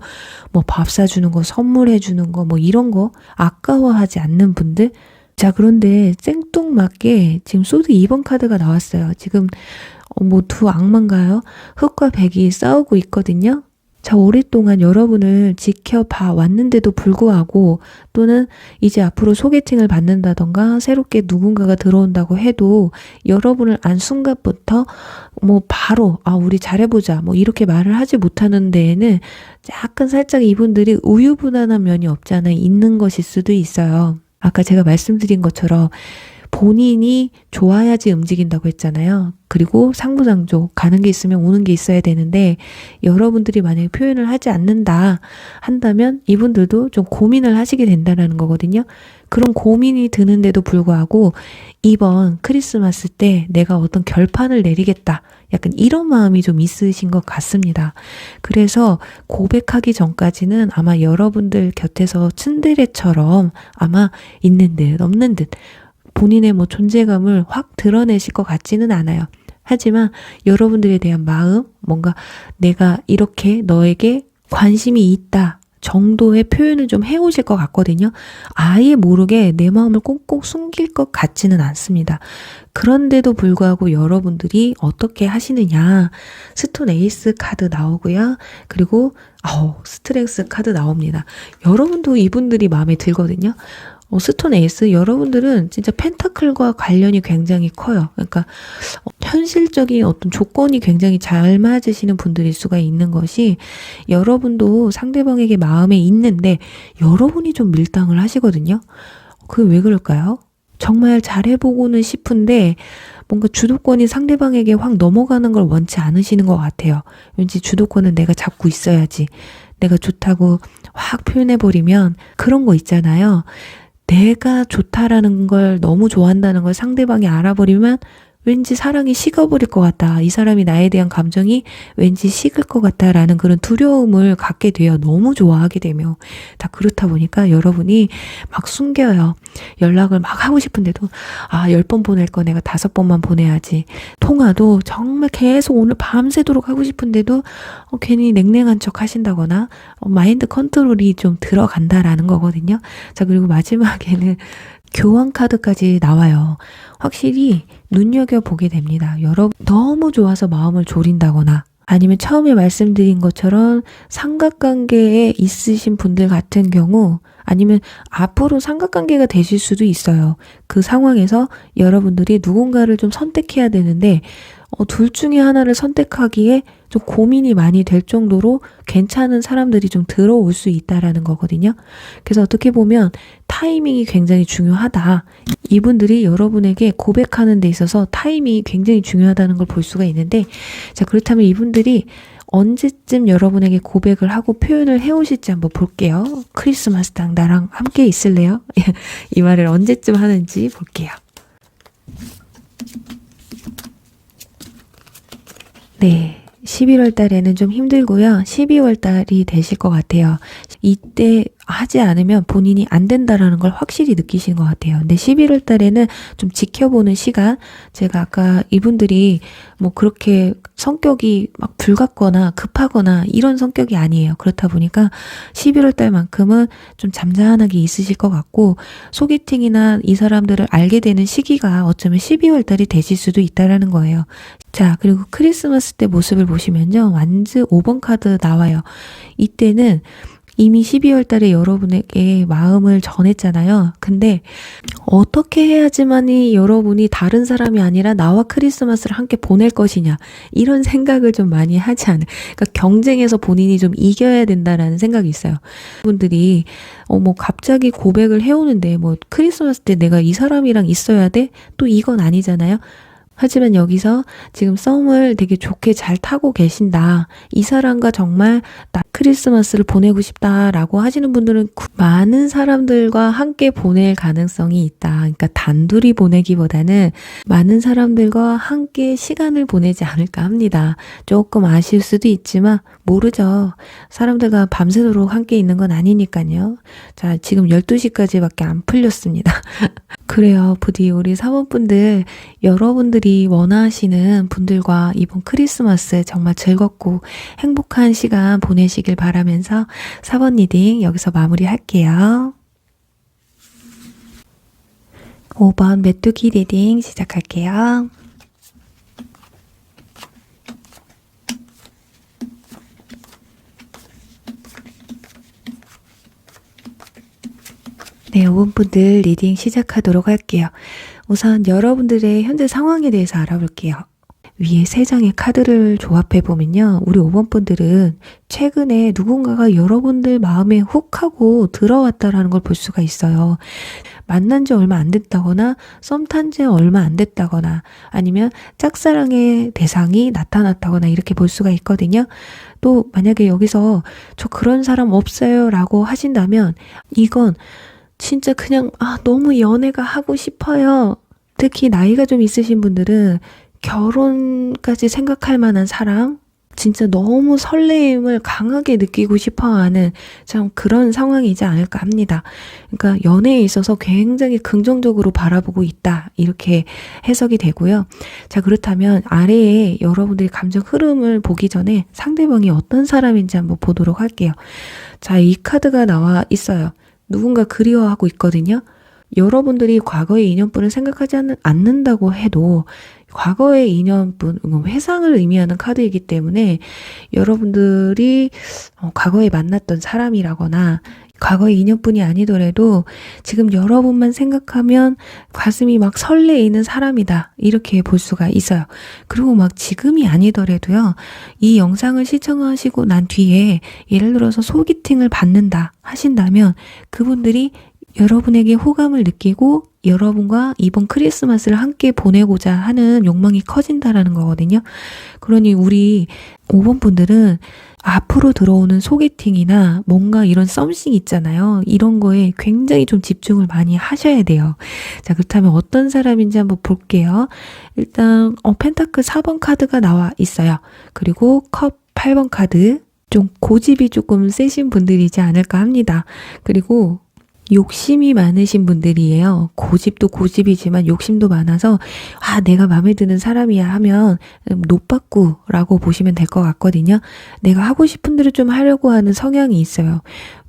[SPEAKER 1] 뭐 밥 사주는 거, 선물해 주는 거, 뭐 이런 거 아까워하지 않는 분들. 자, 그런데 생뚱맞게 지금 소드 2번 카드가 나왔어요. 지금 뭐 두 악마인가요? 흑과 백이 싸우고 있거든요. 자, 오랫동안 여러분을 지켜봐 왔는데도 불구하고, 또는 이제 앞으로 소개팅을 받는다던가 새롭게 누군가가 들어온다고 해도 여러분을 안 순간부터 뭐 바로 우리 잘해보자 뭐 이렇게 말을 하지 못하는 데에는 약간 살짝 이분들이 우유부단한 면이 없지 않아 있는 것일 수도 있어요. 아까 제가 말씀드린 것처럼 본인이 좋아야지 움직인다고 했잖아요. 그리고 상부상조, 가는 게 있으면 오는 게 있어야 되는데, 여러분들이 만약에 표현을 하지 않는다 한다면 이분들도 좀 고민을 하시게 된다는 거거든요. 그런 고민이 드는데도 불구하고 이번 크리스마스 때 내가 어떤 결판을 내리겠다, 약간 이런 마음이 좀 있으신 것 같습니다. 그래서 고백하기 전까지는 아마 여러분들 곁에서 츤데레처럼 아마 있는 듯 없는 듯 본인의 뭐 존재감을 확 드러내실 것 같지는 않아요. 하지만 여러분들에 대한 마음, 뭔가 내가 이렇게 너에게 관심이 있다 정도의 표현을 좀 해오실 것 같거든요. 아예 모르게 내 마음을 꽁꽁 숨길 것 같지는 않습니다. 그런데도 불구하고 여러분들이 어떻게 하시느냐. 스톤 에이스 카드 나오고요. 그리고 스트렝스 카드 나옵니다. 여러분도 이분들이 마음에 들거든요. 스톤 에이스, 여러분들은 진짜 펜타클과 관련이 굉장히 커요. 그러니까 현실적인 어떤 조건이 굉장히 잘 맞으시는 분들일 수가 있는 것이, 여러분도 상대방에게 마음에 있는데 여러분이 좀 밀당을 하시거든요. 그게 왜 그럴까요? 정말 잘해보고는 싶은데 뭔가 주도권이 상대방에게 확 넘어가는 걸 원치 않으시는 것 같아요. 왠지 주도권은 내가 잡고 있어야지, 내가 좋다고 확 표현해버리면 그런 거 있잖아요. 내가 좋다라는 걸, 너무 좋아한다는 걸 상대방이 알아버리면 왠지 사랑이 식어버릴 것 같다. 이 사람이 나에 대한 감정이 왠지 식을 것 같다라는 그런 두려움을 갖게 돼요. 너무 좋아하게 되면. 다 그렇다 보니까 여러분이 막 숨겨요. 연락을 막 하고 싶은데도 10번 보낼 거 내가 5번만 보내야지. 통화도 정말 계속 오늘 밤새도록 하고 싶은데도 괜히 냉랭한 척 하신다거나 마인드 컨트롤이 좀 들어간다라는 거거든요. 자, 그리고 마지막에는 교환 카드까지 나와요. 확실히 눈여겨보게 됩니다. 여러분 너무 좋아서 마음을 졸인다거나, 아니면 처음에 말씀드린 것처럼 삼각관계에 있으신 분들 같은 경우, 아니면 앞으로 삼각관계가 되실 수도 있어요. 그 상황에서 여러분들이 누군가를 좀 선택해야 되는데 둘 중에 하나를 선택하기에 좀 고민이 많이 될 정도로 괜찮은 사람들이 좀 들어올 수 있다라는 거거든요. 그래서 어떻게 보면 타이밍이 굉장히 중요하다. 이분들이 여러분에게 고백하는 데 있어서 타이밍이 굉장히 중요하다는 걸 볼 수가 있는데, 자, 그렇다면 이분들이 언제쯤 여러분에게 고백을 하고 표현을 해오실지 한번 볼게요. 크리스마스 당 나랑 함께 있을래요? 이 말을 언제쯤 하는지 볼게요. 네, 11월 달에는 좀 힘들고요. 12월 달이 되실 것 같아요. 이때 하지 않으면 본인이 안 된다라는 걸 확실히 느끼시는 것 같아요. 근데 11월 달에는 좀 지켜보는 시간, 제가 아까 이분들이 뭐 그렇게 성격이 막 불같거나 급하거나 이런 성격이 아니에요. 그렇다 보니까 11월 달만큼은 좀 잠잠하게 있으실 것 같고, 소개팅이나 이 사람들을 알게 되는 시기가 어쩌면 12월 달이 되실 수도 있다라는 거예요. 자, 그리고 크리스마스 때 모습을 보시면요. 완즈 5번 카드 나와요. 이때는 이미 12월 달에 여러분에게 마음을 전했잖아요. 근데 어떻게 해야지만이 여러분이 다른 사람이 아니라 나와 크리스마스를 함께 보낼 것이냐, 이런 생각을 좀 많이 하지 않아요. 그러니까 경쟁에서 본인이 좀 이겨야 된다라는 생각이 있어요. 분들이 뭐 갑자기 고백을 해오는데 뭐 크리스마스 때 내가 이 사람이랑 있어야 돼? 또 이건 아니잖아요. 하지만 여기서 지금 썸을 되게 좋게 잘 타고 계신다, 이 사람과 정말 나 크리스마스를 보내고 싶다라고 하시는 분들은 많은 사람들과 함께 보낼 가능성이 있다. 그러니까 단둘이 보내기보다는 많은 사람들과 함께 시간을 보내지 않을까 합니다. 조금 아쉬울 수도 있지만 모르죠. 사람들과 밤새도록 함께 있는 건 아니니까요. 자, 지금 12시까지밖에 안 풀렸습니다. 그래요. 부디 우리 사모분들, 여러분들이 원하시는 분들과 이번 크리스마스 정말 즐겁고 행복한 시간 보내시길 바라면서 4번 리딩 여기서 마무리할게요. 5번 메뚜기 리딩 시작할게요. 네, 5번 분들 리딩 시작하도록 할게요. 우선 여러분들의 현재 상황에 대해서 알아볼게요. 위에 3장의 카드를 조합해보면요. 우리 5번 분들은 최근에 누군가가 여러분들 마음에 훅 하고 들어왔다라는 걸 볼 수가 있어요. 만난 지 얼마 안 됐다거나 썸 탄 지 얼마 안 됐다거나 아니면 짝사랑의 대상이 나타났다거나 이렇게 볼 수가 있거든요. 또 만약에 여기서 저 그런 사람 없어요 라고 하신다면 이건 진짜 그냥 너무 연애가 하고 싶어요. 특히 나이가 좀 있으신 분들은 결혼까지 생각할 만한 사람, 진짜 너무 설레임을 강하게 느끼고 싶어하는 참 그런 상황이지 않을까 합니다. 그러니까 연애에 있어서 굉장히 긍정적으로 바라보고 있다, 이렇게 해석이 되고요. 자, 그렇다면 아래에 여러분들이 감정 흐름을 보기 전에 상대방이 어떤 사람인지 한번 보도록 할게요. 자, 이 카드가 나와 있어요. 누군가 그리워하고 있거든요. 여러분들이 과거의 인연분을 생각하지 않는다고 해도 과거의 인연분, 회상을 의미하는 카드이기 때문에 여러분들이 과거에 만났던 사람이라거나 과거의 인연분이 아니더라도 지금 여러분만 생각하면 가슴이 막 설레이는 사람이다, 이렇게 볼 수가 있어요. 그리고 막 지금이 아니더라도요, 이 영상을 시청하시고 난 뒤에 예를 들어서 소개팅을 받는다 하신다면 그분들이 여러분에게 호감을 느끼고 여러분과 이번 크리스마스를 함께 보내고자 하는 욕망이 커진다라는 거거든요. 그러니 우리 5번 분들은 앞으로 들어오는 소개팅이나 뭔가 이런 썸씽 있잖아요. 이런 거에 굉장히 좀 집중을 많이 하셔야 돼요. 자, 그렇다면 어떤 사람인지 한번 볼게요. 일단 펜타클 4번 카드가 나와 있어요. 그리고 컵 8번 카드, 좀 고집이 조금 세신 분들이지 않을까 합니다. 그리고 욕심이 많으신 분들이에요. 고집도 고집이지만 욕심도 많아서 내가 마음에 드는 사람이야 하면 노빠꾸라고 보시면 될 것 같거든요. 내가 하고 싶은 대로 좀 하려고 하는 성향이 있어요.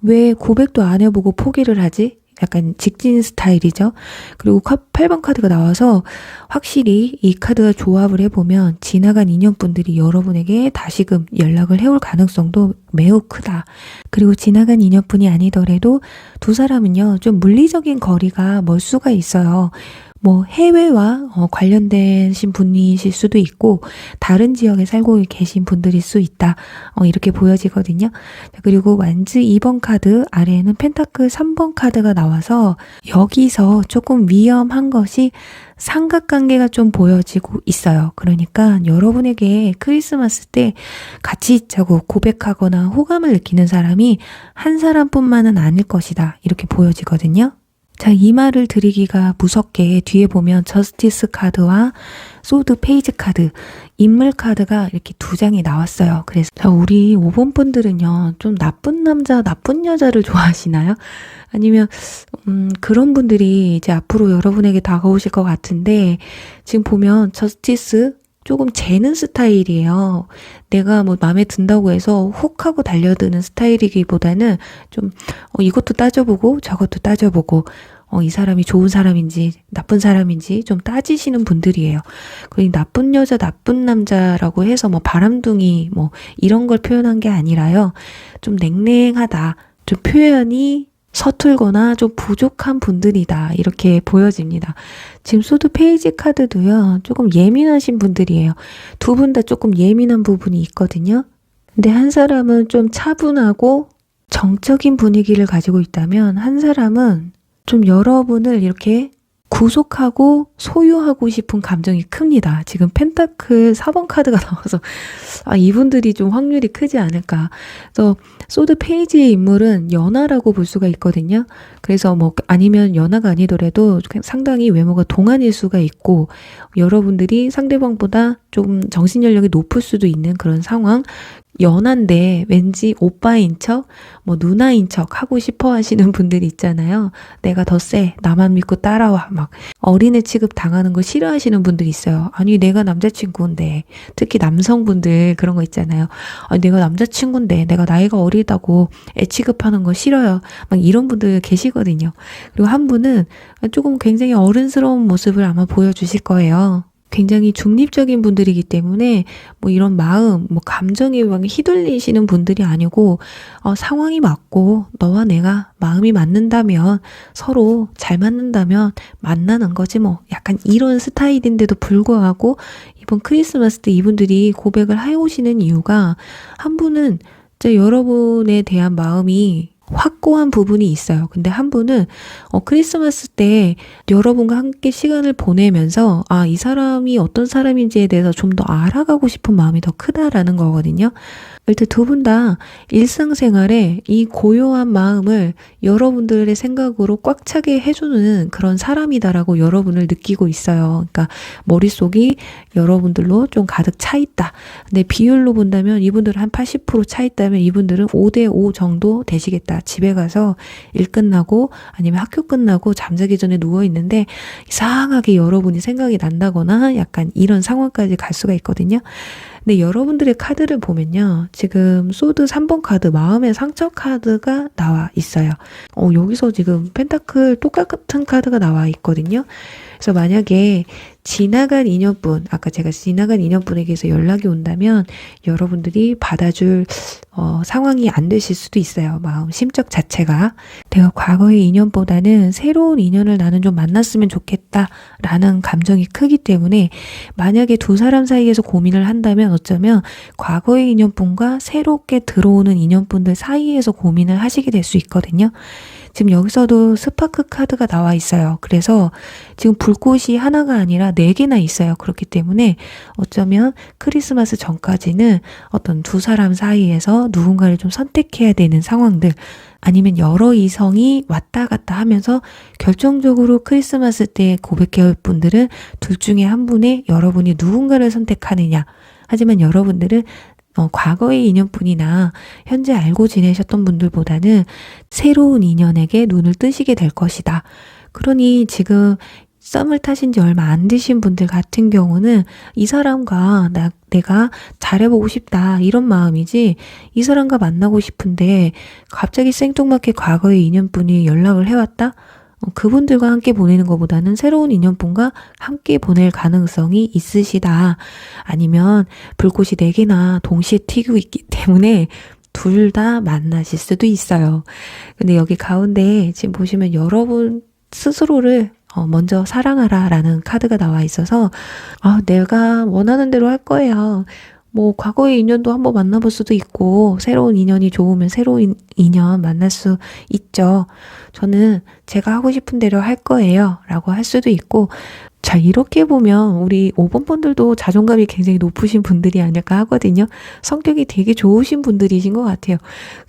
[SPEAKER 1] 왜 고백도 안 해보고 포기를 하지? 약간 직진 스타일이죠. 그리고 8번 카드가 나와서 확실히 이 카드가 조합을 해보면 지나간 인연분들이 여러분에게 다시금 연락을 해올 가능성도 매우 크다. 그리고 지나간 인연분이 아니더라도 두 사람은요, 좀 물리적인 거리가 멀 수가 있어요. 뭐 해외와 관련되신 분이실 수도 있고 다른 지역에 살고 계신 분들일 수 있다, 이렇게 보여지거든요. 그리고 완즈 2번 카드 아래에는 펜타클 3번 카드가 나와서 여기서 조금 위험한 것이 삼각관계가 좀 보여지고 있어요. 그러니까 여러분에게 크리스마스 때 같이 있자고 고백하거나 호감을 느끼는 사람이 한 사람뿐만은 아닐 것이다, 이렇게 보여지거든요. 자, 이 말을 드리기가 무섭게 뒤에 보면 저스티스 카드와 소드 페이지 카드, 인물 카드가 이렇게 2장이 나왔어요. 그래서 우리 5번 분들은요, 좀 나쁜 남자, 나쁜 여자를 좋아하시나요? 아니면 그런 분들이 이제 앞으로 여러분에게 다가오실 것 같은데, 지금 보면 저스티스 조금 재는 스타일이에요. 내가 뭐 마음에 든다고 해서 훅 하고 달려드는 스타일이기보다는 좀 이것도 따져보고 저것도 따져보고 이 사람이 좋은 사람인지 나쁜 사람인지 좀 따지시는 분들이에요. 그리고 나쁜 여자, 나쁜 남자라고 해서 뭐 바람둥이 뭐 이런 걸 표현한 게 아니라요. 좀 냉랭하다, 좀 표현이 서툴거나 좀 부족한 분들이다, 이렇게 보여집니다. 지금 소드 페이지 카드도요, 조금 예민하신 분들이에요. 두 분 다 조금 예민한 부분이 있거든요. 근데 한 사람은 좀 차분하고 정적인 분위기를 가지고 있다면, 한 사람은 좀 여러분을 이렇게 구속하고 소유하고 싶은 감정이 큽니다. 지금 펜타클 4번 카드가 나와서 이분들이 좀 확률이 크지 않을까. 그래서 소드 페이지의 인물은 연하라고 볼 수가 있거든요. 그래서 뭐 아니면 연하가 아니더라도 상당히 외모가 동안일 수가 있고, 여러분들이 상대방보다 좀 정신연령이 높을 수도 있는 그런 상황. 연한데 왠지 오빠인 척, 뭐 누나인 척 하고 싶어 하시는 분들이 있잖아요. 내가 더 세, 나만 믿고 따라와, 막 어린애 취급 당하는 거 싫어하시는 분들이 있어요. 아니 내가 남자친구인데, 특히 남성분들 그런 거 있잖아요. 아니 내가 남자친구인데 내가 나이가 어리다고 애 취급하는 거 싫어요, 막 이런 분들 계시거든요. 그리고 한 분은 조금 굉장히 어른스러운 모습을 아마 보여주실 거예요. 굉장히 중립적인 분들이기 때문에 뭐 이런 마음, 뭐 감정에 막 휘둘리시는 분들이 아니고, 상황이 맞고 너와 내가 마음이 맞는다면, 서로 잘 맞는다면 만나는 거지 뭐, 약간 이런 스타일인데도 불구하고 이번 크리스마스 때 이분들이 고백을 해오시는 이유가, 한 분은 이제 여러분에 대한 마음이 확고한 부분이 있어요. 근데 한 분은 크리스마스 때 여러분과 함께 시간을 보내면서 이 사람이 어떤 사람인지에 대해서 좀 더 알아가고 싶은 마음이 더 크다라는 거거든요. 일단 두 분 다 일상생활에 이 고요한 마음을 여러분들의 생각으로 꽉 차게 해주는 그런 사람이다라고 여러분을 느끼고 있어요. 그러니까 머릿속이 여러분들로 좀 가득 차 있다. 근데 비율로 본다면 이분들은 한 80% 차 있다면 이분들은 5대5 정도 되시겠다. 집에 가서 일 끝나고 아니면 학교 끝나고 잠자기 전에 누워 있는데 이상하게 여러분이 생각이 난다거나 약간 이런 상황까지 갈 수가 있거든요. 근데 여러분들의 카드를 보면요, 지금 소드 3번 카드, 마음의 상처 카드가 나와 있어요. 여기서 지금 펜타클 똑같은 카드가 나와 있거든요. 그래서 만약에 지나간 인연분, 아까 제가 지나간 인연분에게서 연락이 온다면 여러분들이 받아줄 상황이 안 되실 수도 있어요. 마음 심적 자체가. 내가 과거의 인연보다는 새로운 인연을 나는 좀 만났으면 좋겠다라는 감정이 크기 때문에, 만약에 두 사람 사이에서 고민을 한다면 어쩌면 과거의 인연분과 새롭게 들어오는 인연분들 사이에서 고민을 하시게 될 수 있거든요. 지금 여기서도 스파크 카드가 나와 있어요. 그래서 지금 불꽃이 하나가 아니라 4개나 있어요. 그렇기 때문에 어쩌면 크리스마스 전까지는 어떤 두 사람 사이에서 누군가를 좀 선택해야 되는 상황들, 아니면 여러 이성이 왔다 갔다 하면서 결정적으로 크리스마스 때 고백할 분들은 둘 중에 한 분의 여러분이 누군가를 선택하느냐. 하지만 여러분들은 과거의 인연뿐이나 현재 알고 지내셨던 분들보다는 새로운 인연에게 눈을 뜨시게 될 것이다. 그러니 지금 썸을 타신 지 얼마 안 되신 분들 같은 경우는 이 사람과 내가 잘해보고 싶다, 이런 마음이지, 이 사람과 만나고 싶은데 갑자기 생뚱맞게 과거의 인연분이 연락을 해왔다? 그분들과 함께 보내는 것보다는 새로운 인연분과 함께 보낼 가능성이 있으시다. 아니면 불꽃이 4개나 동시에 튀고 있기 때문에 둘 다 만나실 수도 있어요. 근데 여기 가운데 지금 보시면 여러분 스스로를 먼저 사랑하라 라는 카드가 나와 있어서, 내가 원하는 대로 할 거예요. 뭐 과거의 인연도 한번 만나볼 수도 있고, 새로운 인연이 좋으면 새로운 인연 만날 수 있죠. 저는 제가 하고 싶은 대로 할 거예요 라고 할 수도 있고, 자, 이렇게 보면 우리 5번 분들도 자존감이 굉장히 높으신 분들이 아닐까 하거든요. 성격이 되게 좋으신 분들이신 것 같아요.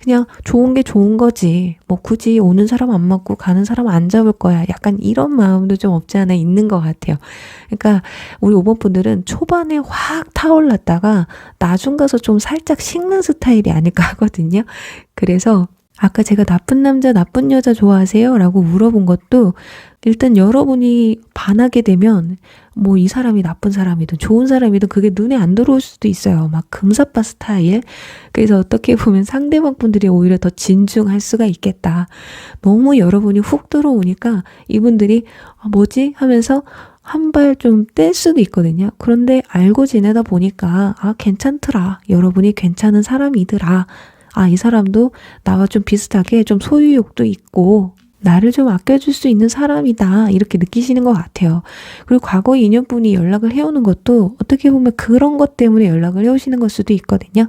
[SPEAKER 1] 그냥 좋은 게 좋은 거지. 뭐 굳이 오는 사람 안 맞고 가는 사람 안 잡을 거야. 약간 이런 마음도 좀 없지 않아 있는 것 같아요. 그러니까 우리 5번 분들은 초반에 확 타올랐다가 나중 가서 좀 살짝 식는 스타일이 아닐까 하거든요. 그래서 아까 제가 나쁜 남자, 나쁜 여자 좋아하세요? 라고 물어본 것도 일단 여러분이 반하게 되면 뭐 이 사람이 나쁜 사람이든 좋은 사람이든 그게 눈에 안 들어올 수도 있어요. 막 금사빠 스타일. 그래서 어떻게 보면 상대방 분들이 오히려 더 진중할 수가 있겠다. 너무 여러분이 훅 들어오니까 이분들이 뭐지? 하면서 한 발 좀 뗄 수도 있거든요. 그런데 알고 지내다 보니까 괜찮더라. 여러분이 괜찮은 사람이더라. 이 사람도 나와 좀 비슷하게 좀 소유욕도 있고 나를 좀 아껴줄 수 있는 사람이다. 이렇게 느끼시는 것 같아요. 그리고 과거 인연분이 연락을 해오는 것도 어떻게 보면 그런 것 때문에 연락을 해오시는 걸 수도 있거든요.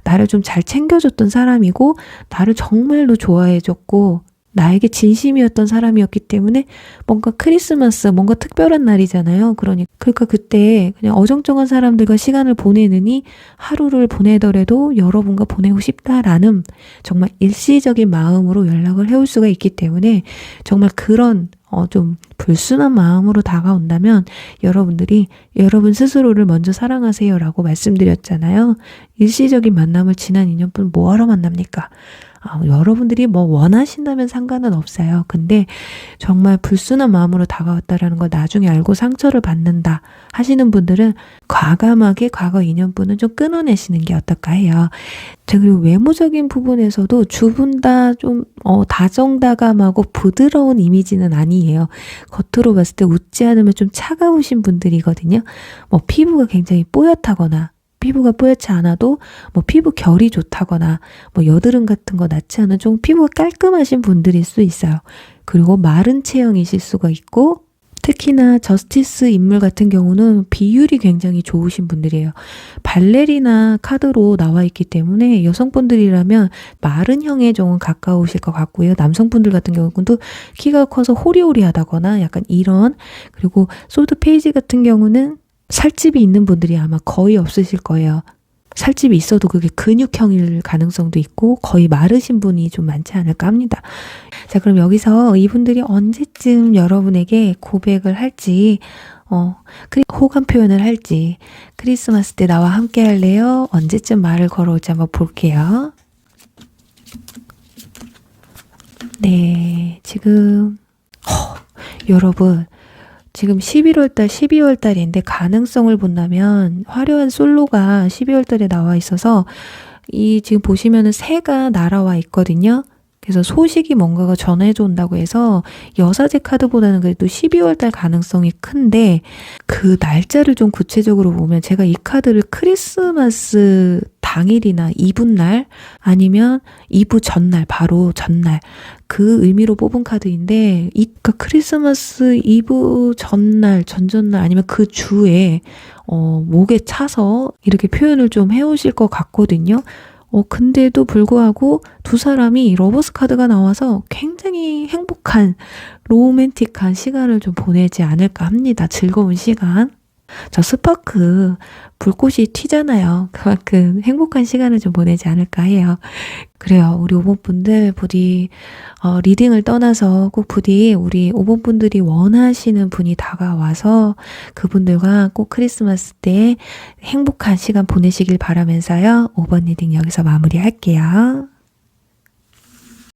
[SPEAKER 1] 나를 좀 잘 챙겨줬던 사람이고 나를 정말로 좋아해줬고 나에게 진심이었던 사람이었기 때문에 뭔가 크리스마스, 뭔가 특별한 날이잖아요. 그러니까 그때 그냥 어정쩡한 사람들과 시간을 보내느니 하루를 보내더라도 여러분과 보내고 싶다라는 정말 일시적인 마음으로 연락을 해올 수가 있기 때문에 정말 그런 좀 불순한 마음으로 다가온다면 여러분들이 여러분 스스로를 먼저 사랑하세요라고 말씀드렸잖아요. 일시적인 만남을 지난 인연분 뭐하러 만납니까? 여러분들이 뭐 원하신다면 상관은 없어요. 근데 정말 불순한 마음으로 다가왔다라는 걸 나중에 알고 상처를 받는다 하시는 분들은 과감하게 과거 인연분은 좀 끊어내시는 게 어떨까 해요. 자, 그리고 외모적인 부분에서도 두 분 다 좀 다정다감하고 부드러운 이미지는 아니에요. 겉으로 봤을 때 웃지 않으면 좀 차가우신 분들이거든요. 뭐 피부가 굉장히 뽀얗다거나 피부가 뽀얗지 않아도 뭐 피부 결이 좋다거나 뭐 여드름 같은 거 나지 않은 좀 피부가 깔끔하신 분들일 수 있어요. 그리고 마른 체형이실 수가 있고 특히나 저스티스 인물 같은 경우는 비율이 굉장히 좋으신 분들이에요. 발레리나 카드로 나와 있기 때문에 여성분들이라면 마른형에 좀 가까우실 것 같고요. 남성분들 같은 경우도 키가 커서 호리호리하다거나 약간 이런 그리고 솔드 페이지 같은 경우는 살집이 있는 분들이 아마 거의 없으실 거예요. 살집이 있어도 그게 근육형일 가능성도 있고 거의 마르신 분이 좀 많지 않을까 합니다. 자, 그럼 여기서 이분들이 언제쯤 여러분에게 고백을 할지 호감 표현을 할지 크리스마스 때 나와 함께 할래요? 언제쯤 말을 걸어올지 한번 볼게요. 네, 지금 여러분 지금 11월달, 12월달인데 가능성을 본다면 화려한 솔로가 12월달에 나와 있어서 지금 보시면은 새가 날아와 있거든요. 그래서 소식이 뭔가가 전해져 온다고 해서 여사제 카드보다는 그래도 12월달 가능성이 큰데 그 날짜를 좀 구체적으로 보면 제가 이 카드를 크리스마스 당일이나 이브날 아니면 이브 전날 바로 전날 그 의미로 뽑은 카드인데 그러니까 크리스마스 이브 전날 전전날 아니면 그 주에 목에 차서 이렇게 표현을 좀 해오실 것 같거든요. 근데도 불구하고 두 사람이 러버스 카드가 나와서 굉장히 행복한 로맨틱한 시간을 좀 보내지 않을까 합니다. 즐거운 시간. 저 스파크 불꽃이 튀잖아요. 그만큼 행복한 시간을 좀 보내지 않을까 해요. 그래요. 우리 5번 분들 부디 리딩을 떠나서 꼭 부디 우리 5번 분들이 원하시는 분이 다가와서 그분들과 꼭 크리스마스 때 행복한 시간 보내시길 바라면서요. 5번 리딩 여기서 마무리할게요.